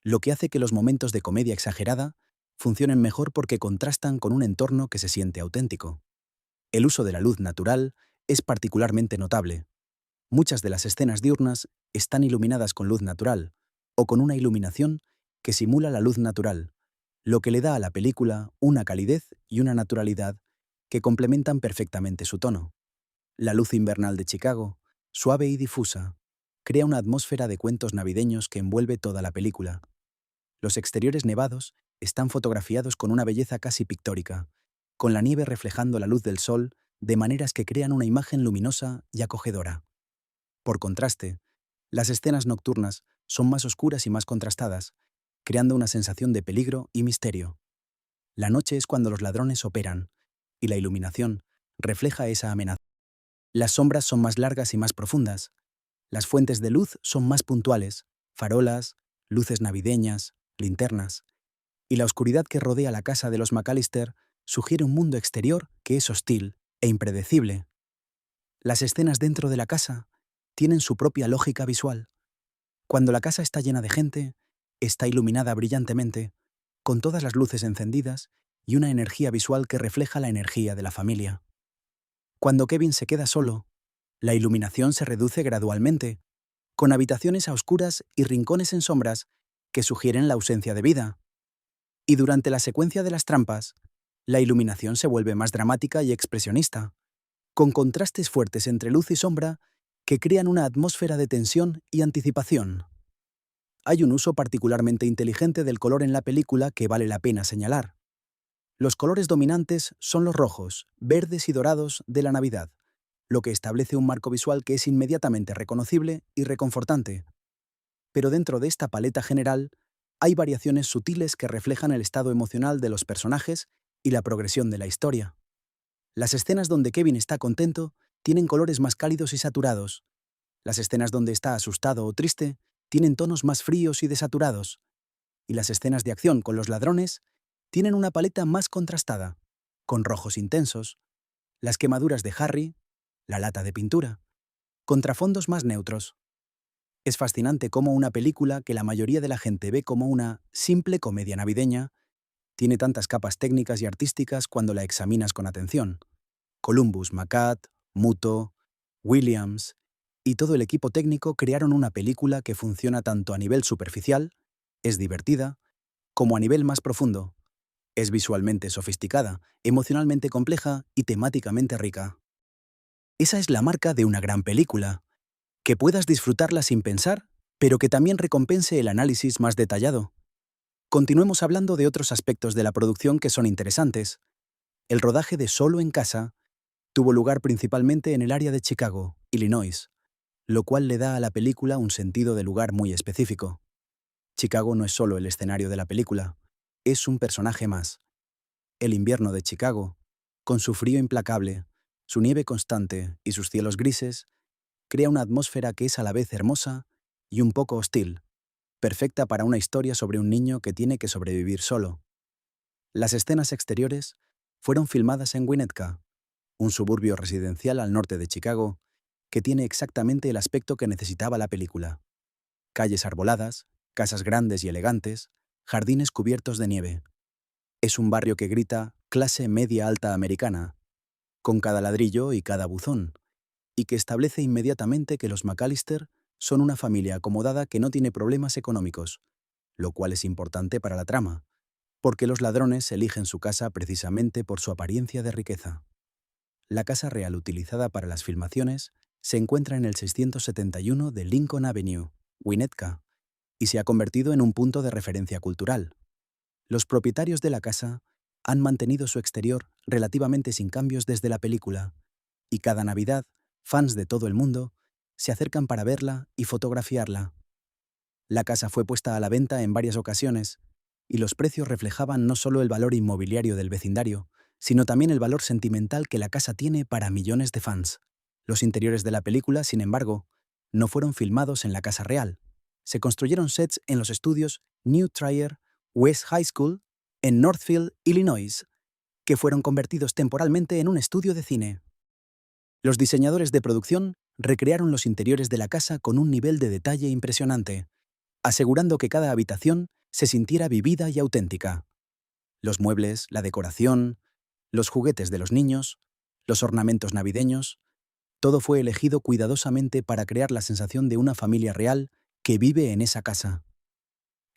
lo que hace que los momentos de comedia exagerada funcionen mejor porque contrastan con un entorno que se siente auténtico. El uso de la luz natural es particularmente notable. Muchas de las escenas diurnas están iluminadas con luz natural, o con una iluminación que simula la luz natural, lo que le da a la película una calidez y una naturalidad que complementan perfectamente su tono. La luz invernal de Chicago, suave y difusa, crea una atmósfera de cuentos navideños que envuelve toda la película. Los exteriores nevados están fotografiados con una belleza casi pictórica, con la nieve reflejando la luz del sol de maneras que crean una imagen luminosa y acogedora. Por contraste, las escenas nocturnas son más oscuras y más contrastadas, creando una sensación de peligro y misterio. La noche es cuando los ladrones operan, y la iluminación refleja esa amenaza. Las sombras son más largas y más profundas. Las fuentes de luz son más puntuales, farolas, luces navideñas, linternas. Y la oscuridad que rodea la casa de los McAllister sugiere un mundo exterior que es hostil e impredecible. Las escenas dentro de la casa tienen su propia lógica visual. Cuando la casa está llena de gente, está iluminada brillantemente, con todas las luces encendidas y una energía visual que refleja la energía de la familia. Cuando Kevin se queda solo, la iluminación se reduce gradualmente, con habitaciones a oscuras y rincones en sombras que sugieren la ausencia de vida. Y durante la secuencia de las trampas, la iluminación se vuelve más dramática y expresionista, con contrastes fuertes entre luz y sombra que crean una atmósfera de tensión y anticipación. Hay un uso particularmente inteligente del color en la película que vale la pena señalar. Los colores dominantes son los rojos, verdes y dorados de la Navidad, lo que establece un marco visual que es inmediatamente reconocible y reconfortante. Pero dentro de esta paleta general, hay variaciones sutiles que reflejan el estado emocional de los personajes y la progresión de la historia. Las escenas donde Kevin está contento tienen colores más cálidos y saturados. Las escenas donde está asustado o triste tienen tonos más fríos y desaturados. Y las escenas de acción con los ladrones tienen una paleta más contrastada, con rojos intensos, las quemaduras de Harry, la lata de pintura, contrafondos más neutros. Es fascinante cómo una película que la mayoría de la gente ve como una simple comedia navideña tiene tantas capas técnicas y artísticas cuando la examinas con atención. Columbus McCart, Muto, Williams y todo el equipo técnico crearon una película que funciona tanto a nivel superficial, es divertida, como a nivel más profundo. Es visualmente sofisticada, emocionalmente compleja y temáticamente rica. Esa es la marca de una gran película, que puedas disfrutarla sin pensar, pero que también recompense el análisis más detallado. Continuemos hablando de otros aspectos de la producción que son interesantes. El rodaje de Solo en casa tuvo lugar principalmente en el área de Chicago, Illinois, lo cual le da a la película un sentido de lugar muy específico. Chicago no es solo el escenario de la película, es un personaje más. El invierno de Chicago, con su frío implacable, su nieve constante y sus cielos grises, crea una atmósfera que es a la vez hermosa y un poco hostil, perfecta para una historia sobre un niño que tiene que sobrevivir solo. Las escenas exteriores fueron filmadas en Winnetka, un suburbio residencial al norte de Chicago, que tiene exactamente el aspecto que necesitaba la película. Calles arboladas, casas grandes y elegantes, jardines cubiertos de nieve. Es un barrio que grita clase media-alta americana, con cada ladrillo y cada buzón, y que establece inmediatamente que los McAllister son una familia acomodada que no tiene problemas económicos, lo cual es importante para la trama, porque los ladrones eligen su casa precisamente por su apariencia de riqueza. La casa real utilizada para las filmaciones se encuentra en el 671 de Lincoln Avenue, Winnetka, y se ha convertido en un punto de referencia cultural. Los propietarios de la casa han mantenido su exterior relativamente sin cambios desde la película, y cada Navidad, fans de todo el mundo se acercan para verla y fotografiarla. La casa fue puesta a la venta en varias ocasiones, y los precios reflejaban no solo el valor inmobiliario del vecindario, sino también el valor sentimental que la casa tiene para millones de fans. Los interiores de la película, sin embargo, no fueron filmados en la casa real. Se construyeron sets en los estudios New Trier West High School, en Northfield, Illinois, que fueron convertidos temporalmente en un estudio de cine. Los diseñadores de producción recrearon los interiores de la casa con un nivel de detalle impresionante, asegurando que cada habitación se sintiera vivida y auténtica. Los muebles, la decoración, los juguetes de los niños, los ornamentos navideños, todo fue elegido cuidadosamente para crear la sensación de una familia real que vive en esa casa.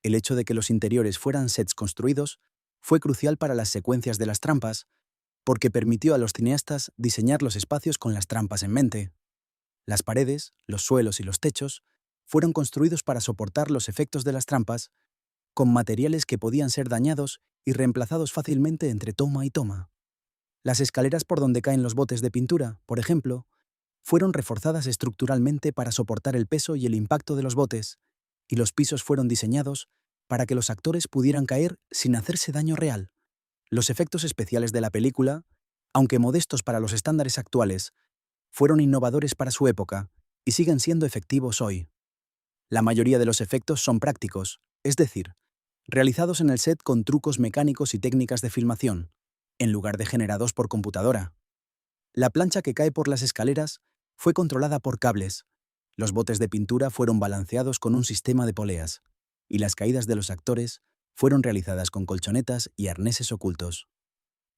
El hecho de que los interiores fueran sets construidos fue crucial para las secuencias de las trampas, porque permitió a los cineastas diseñar los espacios con las trampas en mente. Las paredes, los suelos y los techos fueron construidos para soportar los efectos de las trampas, con materiales que podían ser dañados y reemplazados fácilmente entre toma y toma. Las escaleras por donde caen los botes de pintura, por ejemplo, fueron reforzadas estructuralmente para soportar el peso y el impacto de los botes, y los pisos fueron diseñados para que los actores pudieran caer sin hacerse daño real. Los efectos especiales de la película, aunque modestos para los estándares actuales, fueron innovadores para su época y siguen siendo efectivos hoy. La mayoría de los efectos son prácticos, es decir, realizados en el set con trucos mecánicos y técnicas de filmación, en lugar de generados por computadora. La plancha que cae por las escaleras fue controlada por cables, los botes de pintura fueron balanceados con un sistema de poleas, y las caídas de los actores fueron realizadas con colchonetas y arneses ocultos.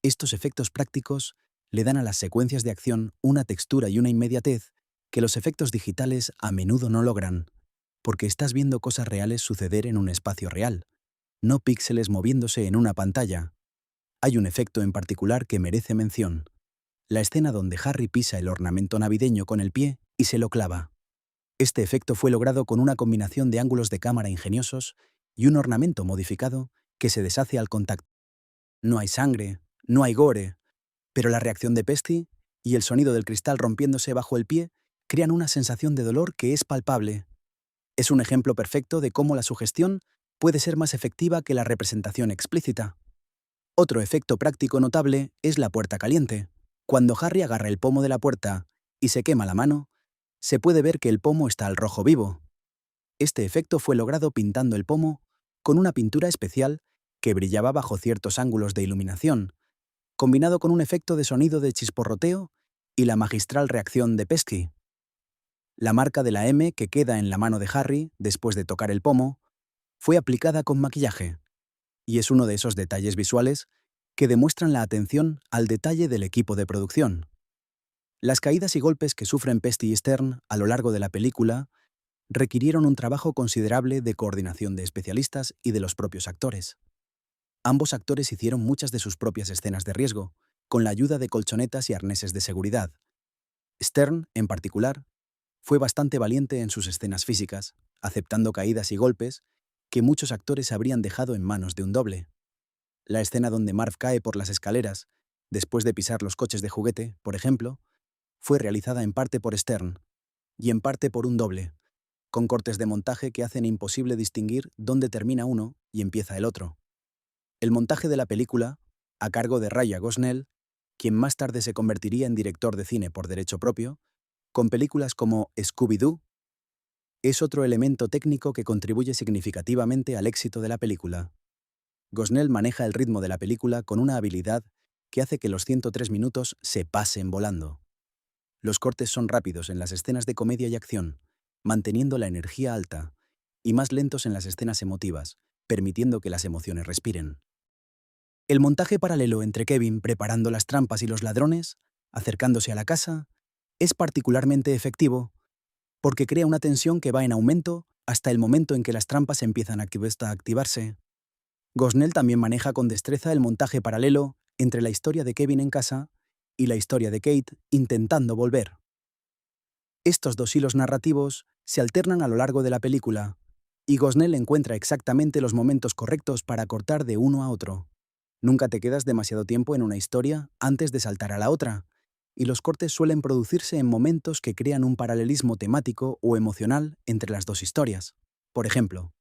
Estos efectos prácticos le dan a las secuencias de acción una textura y una inmediatez que los efectos digitales a menudo no logran, porque estás viendo cosas reales suceder en un espacio real, no píxeles moviéndose en una pantalla. Hay un efecto en particular que merece mención: la escena donde Harry pisa el ornamento navideño con el pie y se lo clava. Este efecto fue logrado con una combinación de ángulos de cámara ingeniosos y un ornamento modificado que se deshace al contacto. No hay sangre, no hay gore, pero la reacción de Pesci y el sonido del cristal rompiéndose bajo el pie crean una sensación de dolor que es palpable. Es un ejemplo perfecto de cómo la sugestión puede ser más efectiva que la representación explícita. Otro efecto práctico notable es la puerta caliente. Cuando Harry agarra el pomo de la puerta y se quema la mano, se puede ver que el pomo está al rojo vivo. Este efecto fue logrado pintando el pomo con una pintura especial que brillaba bajo ciertos ángulos de iluminación, combinado con un efecto de sonido de chisporroteo y la magistral reacción de Pesci. La marca de la M que queda en la mano de Harry después de tocar el pomo fue aplicada con maquillaje, y es uno de esos detalles visuales que demuestran la atención al detalle del equipo de producción. Las caídas y golpes que sufren Pesci y Stern a lo largo de la película requirieron un trabajo considerable de coordinación de especialistas y de los propios actores. Ambos actores hicieron muchas de sus propias escenas de riesgo, con la ayuda de colchonetas y arneses de seguridad. Stern, en particular, fue bastante valiente en sus escenas físicas, aceptando caídas y golpes que muchos actores habrían dejado en manos de un doble. La escena donde Marv cae por las escaleras, después de pisar los coches de juguete, por ejemplo, fue realizada en parte por Stern y en parte por un doble, con cortes de montaje que hacen imposible distinguir dónde termina uno y empieza el otro. El montaje de la película, a cargo de Raya Gosnell, quien más tarde se convertiría en director de cine por derecho propio, con películas como Scooby-Doo, es otro elemento técnico que contribuye significativamente al éxito de la película. Gosnell maneja el ritmo de la película con una habilidad que hace que los 103 minutos se pasen volando. Los cortes son rápidos en las escenas de comedia y acción, manteniendo la energía alta, y más lentos en las escenas emotivas, permitiendo que las emociones respiren. El montaje paralelo entre Kevin preparando las trampas y los ladrones, acercándose a la casa, es particularmente efectivo porque crea una tensión que va en aumento hasta el momento en que las trampas empiezan a activarse. Gosnell también maneja con destreza el montaje paralelo entre la historia de Kevin en casa y la historia de Kate intentando volver. Estos dos hilos narrativos se alternan a lo largo de la película, y Gosnell encuentra exactamente los momentos correctos para cortar de uno a otro. Nunca te quedas demasiado tiempo en una historia antes de saltar a la otra, y los cortes suelen producirse en momentos que crean un paralelismo temático o emocional entre las dos historias. Por ejemplo,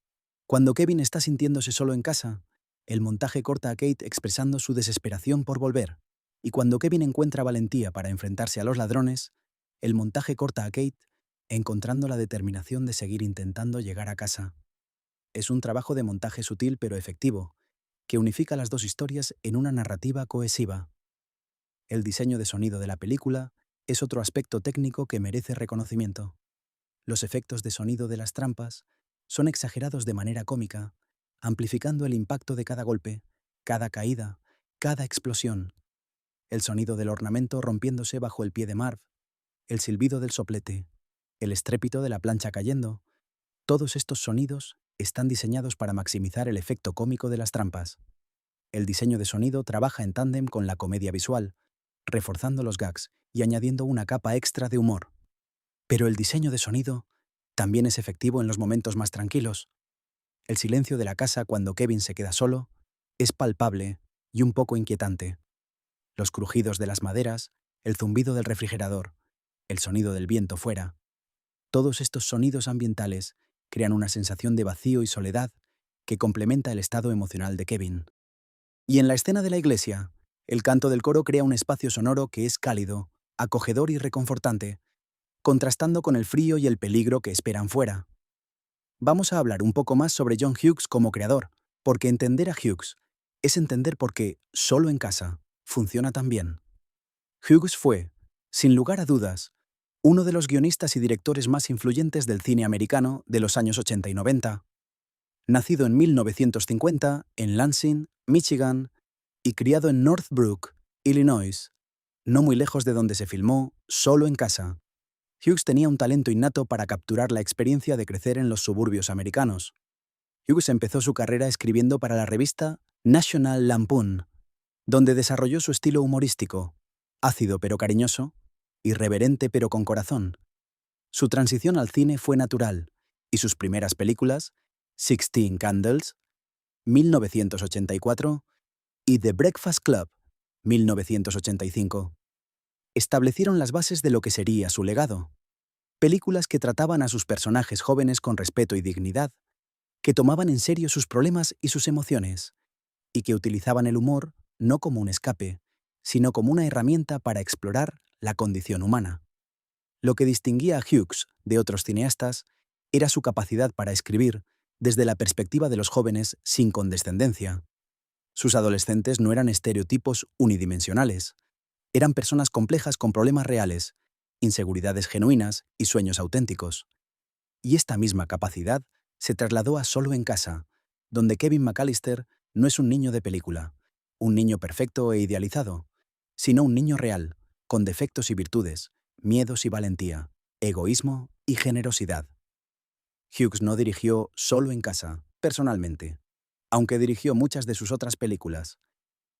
cuando Kevin está sintiéndose solo en casa, el montaje corta a Kate expresando su desesperación por volver, y cuando Kevin encuentra valentía para enfrentarse a los ladrones, el montaje corta a Kate encontrando la determinación de seguir intentando llegar a casa. Es un trabajo de montaje sutil pero efectivo, que unifica las dos historias en una narrativa cohesiva. El diseño de sonido de la película es otro aspecto técnico que merece reconocimiento. Los efectos de sonido de las trampas son exagerados de manera cómica, amplificando el impacto de cada golpe, cada caída, cada explosión. El sonido del ornamento rompiéndose bajo el pie de Marv, el silbido del soplete, el estrépito de la plancha cayendo, todos estos sonidos están diseñados para maximizar el efecto cómico de las trampas. El diseño de sonido trabaja en tándem con la comedia visual, reforzando los gags y añadiendo una capa extra de humor. Pero el diseño de sonido también es efectivo en los momentos más tranquilos. El silencio de la casa cuando Kevin se queda solo es palpable y un poco inquietante. Los crujidos de las maderas, el zumbido del refrigerador, el sonido del viento fuera. Todos estos sonidos ambientales crean una sensación de vacío y soledad que complementa el estado emocional de Kevin. Y en la escena de la iglesia, el canto del coro crea un espacio sonoro que es cálido, acogedor y reconfortante, contrastando con el frío y el peligro que esperan fuera. Vamos a hablar un poco más sobre John Hughes como creador, porque entender a Hughes es entender por qué Solo en casa funciona tan bien. Hughes fue, sin lugar a dudas, uno de los guionistas y directores más influyentes del cine americano de los años 80 y 90. Nacido en 1950 en Lansing, Michigan, y criado en Northbrook, Illinois, no muy lejos de donde se filmó Solo en casa, Hughes tenía un talento innato para capturar la experiencia de crecer en los suburbios americanos. Hughes empezó su carrera escribiendo para la revista National Lampoon, donde desarrolló su estilo humorístico, ácido pero cariñoso, irreverente pero con corazón. Su transición al cine fue natural, y sus primeras películas, Sixteen Candles, 1984, y The Breakfast Club, 1985, establecieron las bases de lo que sería su legado. Películas que trataban a sus personajes jóvenes con respeto y dignidad, que tomaban en serio sus problemas y sus emociones, y que utilizaban el humor no como un escape, sino como una herramienta para explorar la condición humana. Lo que distinguía a Hughes de otros cineastas era su capacidad para escribir desde la perspectiva de los jóvenes sin condescendencia. Sus adolescentes no eran estereotipos unidimensionales, eran personas complejas con problemas reales, inseguridades genuinas y sueños auténticos. Y esta misma capacidad se trasladó a Solo en casa, donde Kevin McAllister no es un niño de película, un niño perfecto e idealizado, sino un niño real, con defectos y virtudes, miedos y valentía, egoísmo y generosidad. Hughes no dirigió Solo en casa, personalmente, aunque dirigió muchas de sus otras películas,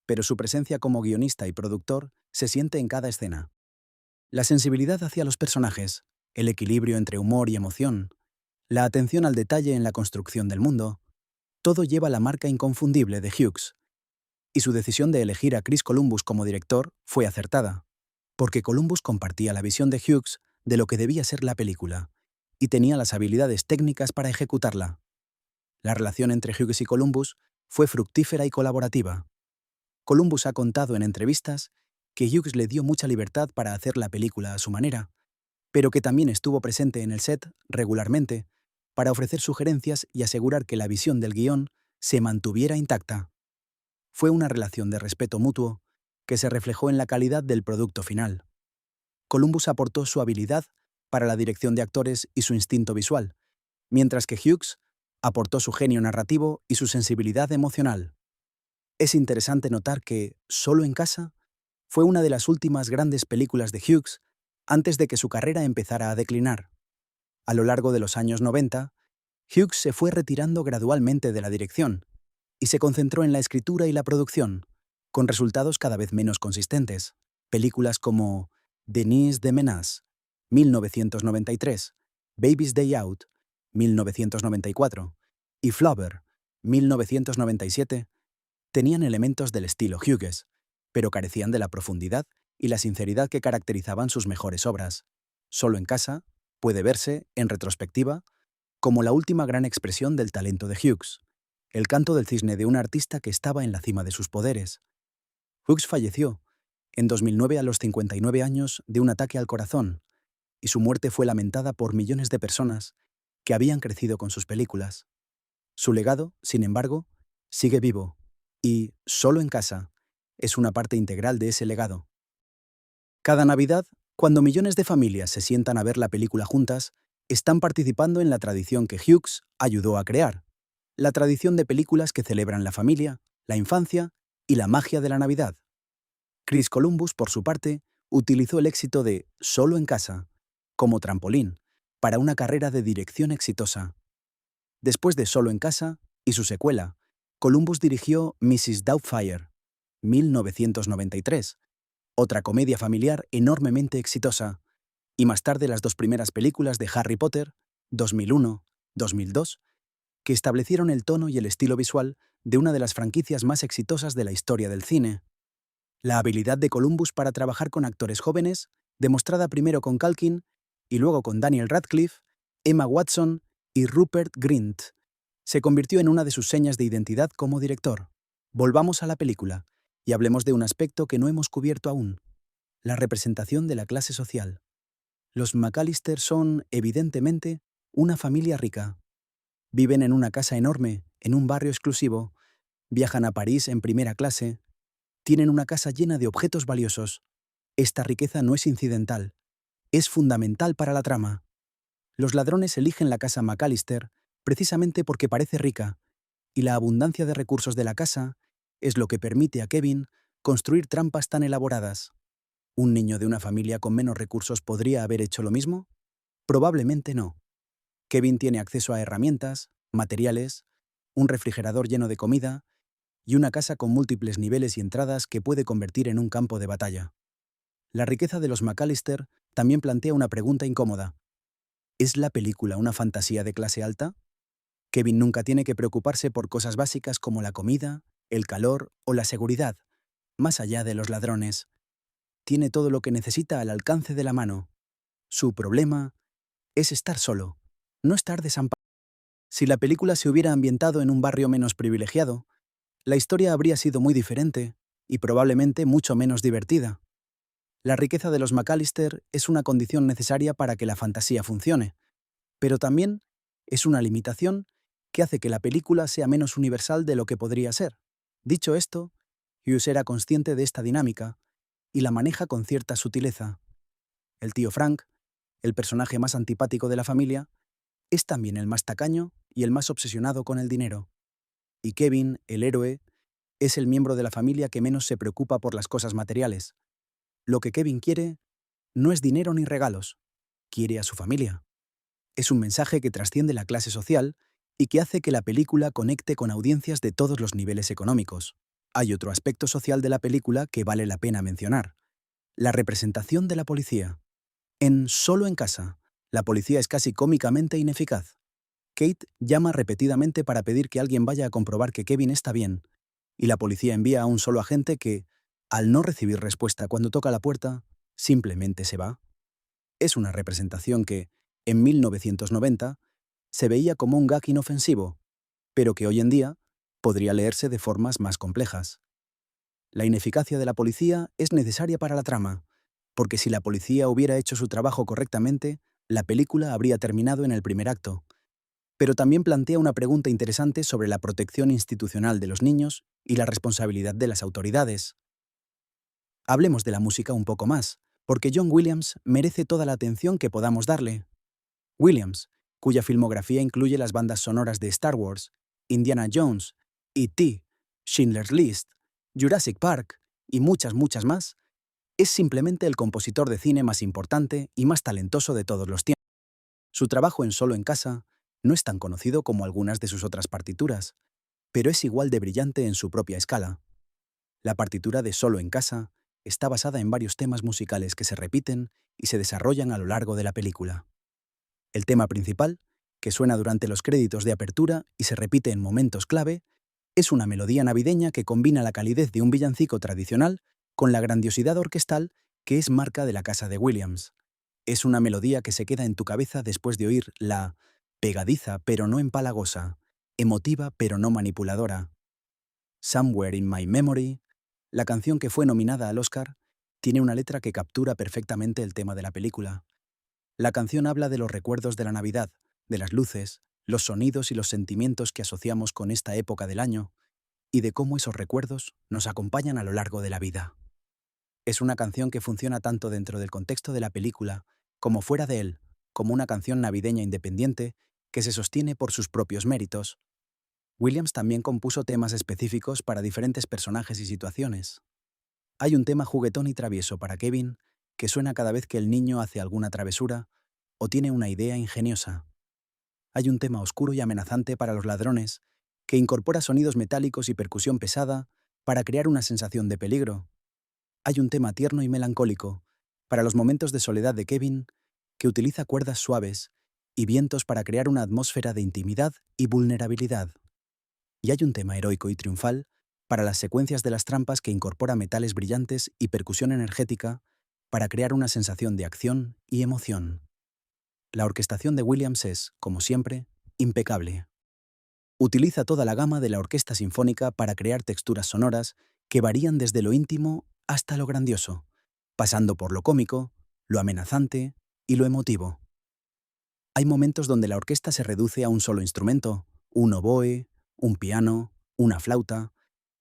pero su presencia como guionista y productor se siente en cada escena. La sensibilidad hacia los personajes, el equilibrio entre humor y emoción, la atención al detalle en la construcción del mundo, todo lleva la marca inconfundible de Hughes. Y su decisión de elegir a Chris Columbus como director fue acertada, porque Columbus compartía la visión de Hughes de lo que debía ser la película, y tenía las habilidades técnicas para ejecutarla. La relación entre Hughes y Columbus fue fructífera y colaborativa. Columbus ha contado en entrevistas que Hughes le dio mucha libertad para hacer la película a su manera, pero que también estuvo presente en el set regularmente para ofrecer sugerencias y asegurar que la visión del guión se mantuviera intacta. Fue una relación de respeto mutuo que se reflejó en la calidad del producto final. Columbus aportó su habilidad para la dirección de actores y su instinto visual, mientras que Hughes aportó su genio narrativo y su sensibilidad emocional. Es interesante notar que Solo en casa fue una de las últimas grandes películas de Hughes antes de que su carrera empezara a declinar. A lo largo de los años 90, Hughes se fue retirando gradualmente de la dirección y se concentró en la escritura y la producción, con resultados cada vez menos consistentes. Películas como Denise de Menace, 1993, Baby's Day Out, 1994, y Flubber, 1997, tenían elementos del estilo Hughes, pero carecían de la profundidad y la sinceridad que caracterizaban sus mejores obras. Solo en casa puede verse, en retrospectiva, como la última gran expresión del talento de Hughes, el canto del cisne de un artista que estaba en la cima de sus poderes. Hughes falleció en 2009 a los 59 años de un ataque al corazón, y su muerte fue lamentada por millones de personas que habían crecido con sus películas. Su legado, sin embargo, sigue vivo, y Solo en casa es una parte integral de ese legado. Cada Navidad, cuando millones de familias se sientan a ver la película juntas, están participando en la tradición que Hughes ayudó a crear, la tradición de películas que celebran la familia, la infancia y la magia de la Navidad. Chris Columbus, por su parte, utilizó el éxito de Solo en casa como trampolín para una carrera de dirección exitosa. Después de Solo en casa y su secuela, Columbus dirigió Mrs. Doubtfire, 1993, otra comedia familiar enormemente exitosa, y más tarde las dos primeras películas de Harry Potter, 2001, 2002, que establecieron el tono y el estilo visual de una de las franquicias más exitosas de la historia del cine. La habilidad de Columbus para trabajar con actores jóvenes, demostrada primero con Culkin y luego con Daniel Radcliffe, Emma Watson y Rupert Grint, se convirtió en una de sus señas de identidad como director. Volvamos a la película y hablemos de un aspecto que no hemos cubierto aún: la representación de la clase social. Los McAllister son, evidentemente, una familia rica. Viven en una casa enorme, en un barrio exclusivo, viajan a París en primera clase, tienen una casa llena de objetos valiosos. Esta riqueza no es incidental, es fundamental para la trama. Los ladrones eligen la casa McAllister precisamente porque parece rica, y la abundancia de recursos de la casa es lo que permite a Kevin construir trampas tan elaboradas. ¿Un niño de una familia con menos recursos podría haber hecho lo mismo? Probablemente no. Kevin tiene acceso a herramientas, materiales, un refrigerador lleno de comida y una casa con múltiples niveles y entradas que puede convertir en un campo de batalla. La riqueza de los McAllister también plantea una pregunta incómoda. ¿Es la película una fantasía de clase alta? Kevin nunca tiene que preocuparse por cosas básicas como la comida, el calor o la seguridad, más allá de los ladrones. Tiene todo lo que necesita al alcance de la mano. Su problema es estar solo, no estar desamparado. Si la película se hubiera ambientado en un barrio menos privilegiado, la historia habría sido muy diferente y probablemente mucho menos divertida. La riqueza de los McAllister es una condición necesaria para que la fantasía funcione, pero también es una limitación que hace que la película sea menos universal de lo que podría ser. Dicho esto, Hughes era consciente de esta dinámica y la maneja con cierta sutileza. El tío Frank, el personaje más antipático de la familia, es también el más tacaño y el más obsesionado con el dinero. Y Kevin, el héroe, es el miembro de la familia que menos se preocupa por las cosas materiales. Lo que Kevin quiere no es dinero ni regalos, quiere a su familia. Es un mensaje que trasciende la clase social y que hace que la película conecte con audiencias de todos los niveles económicos. Hay otro aspecto social de la película que vale la pena mencionar: la representación de la policía. En Solo en casa, la policía es casi cómicamente ineficaz. Kate llama repetidamente para pedir que alguien vaya a comprobar que Kevin está bien, y la policía envía a un solo agente que, al no recibir respuesta cuando toca la puerta, simplemente se va. Es una representación que, en 1990, se veía como un gag inofensivo, pero que hoy en día podría leerse de formas más complejas. La ineficacia de la policía es necesaria para la trama, porque si la policía hubiera hecho su trabajo correctamente, la película habría terminado en el primer acto. Pero también plantea una pregunta interesante sobre la protección institucional de los niños y la responsabilidad de las autoridades. Hablemos de la música un poco más, porque John Williams merece toda la atención que podamos darle. Williams, cuya filmografía incluye las bandas sonoras de Star Wars, Indiana Jones, E.T., Schindler's List, Jurassic Park y muchas más, es simplemente el compositor de cine más importante y más talentoso de todos los tiempos. Su trabajo en Solo en casa no es tan conocido como algunas de sus otras partituras, pero es igual de brillante en su propia escala. La partitura de Solo en casa está basada en varios temas musicales que se repiten y se desarrollan a lo largo de la película. El tema principal, que suena durante los créditos de apertura y se repite en momentos clave, es una melodía navideña que combina la calidez de un villancico tradicional con la grandiosidad orquestal que es marca de la casa de Williams. Es una melodía que se queda en tu cabeza después de oír la pegadiza pero no empalagosa, emotiva pero no manipuladora Somewhere in My Memory, la canción que fue nominada al Oscar, tiene una letra que captura perfectamente el tema de la película. La canción habla de los recuerdos de la Navidad, de las luces, los sonidos y los sentimientos que asociamos con esta época del año, y de cómo esos recuerdos nos acompañan a lo largo de la vida. Es una canción que funciona tanto dentro del contexto de la película como fuera de él, como una canción navideña independiente que se sostiene por sus propios méritos. Williams también compuso temas específicos para diferentes personajes y situaciones. Hay un tema juguetón y travieso para Kevin que suena cada vez que el niño hace alguna travesura o tiene una idea ingeniosa. Hay un tema oscuro y amenazante para los ladrones que incorpora sonidos metálicos y percusión pesada para crear una sensación de peligro. Hay un tema tierno y melancólico para los momentos de soledad de Kevin que utiliza cuerdas suaves y vientos para crear una atmósfera de intimidad y vulnerabilidad. Y hay un tema heroico y triunfal para las secuencias de las trampas que incorpora metales brillantes y percusión energética para crear una sensación de acción y emoción. La orquestación de Williams es, como siempre, impecable. Utiliza toda la gama de la orquesta sinfónica para crear texturas sonoras que varían desde lo íntimo hasta lo grandioso, pasando por lo cómico, lo amenazante y lo emotivo. Hay momentos donde la orquesta se reduce a un solo instrumento, un oboe, un piano, una flauta,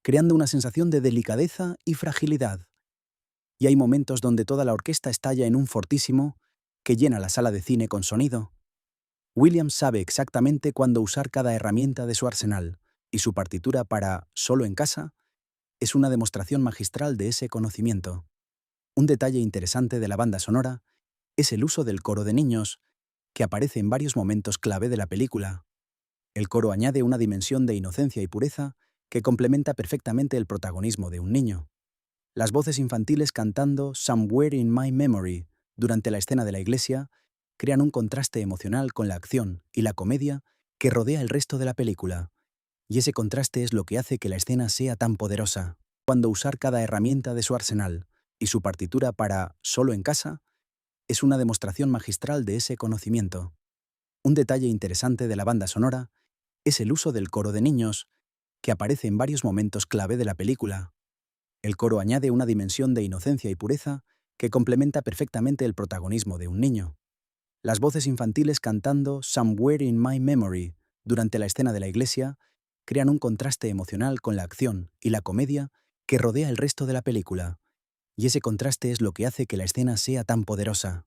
creando una sensación de delicadeza y fragilidad. Y hay momentos donde toda la orquesta estalla en un fortísimo que llena la sala de cine con sonido. Williams sabe exactamente cuándo usar cada herramienta de su arsenal, y su partitura para Solo en casa es una demostración magistral de ese conocimiento. Un detalle interesante de la banda sonora es el uso del coro de niños, que aparece en varios momentos clave de la película. El coro añade una dimensión de inocencia y pureza que complementa perfectamente el protagonismo de un niño. Las voces infantiles cantando Somewhere in My Memory durante la escena de la iglesia crean un contraste emocional con la acción y la comedia que rodea el resto de la película. Y ese contraste es lo que hace que la escena sea tan poderosa. Cuando usar cada herramienta de su arsenal y su partitura para Solo en casa es una demostración magistral de ese conocimiento. Un detalle interesante de la banda sonora es el uso del coro de niños, que aparece en varios momentos clave de la película. El coro añade una dimensión de inocencia y pureza que complementa perfectamente el protagonismo de un niño. Las voces infantiles cantando Somewhere in My Memory durante la escena de la iglesia crean un contraste emocional con la acción y la comedia que rodea el resto de la película. Y ese contraste es lo que hace que la escena sea tan poderosa.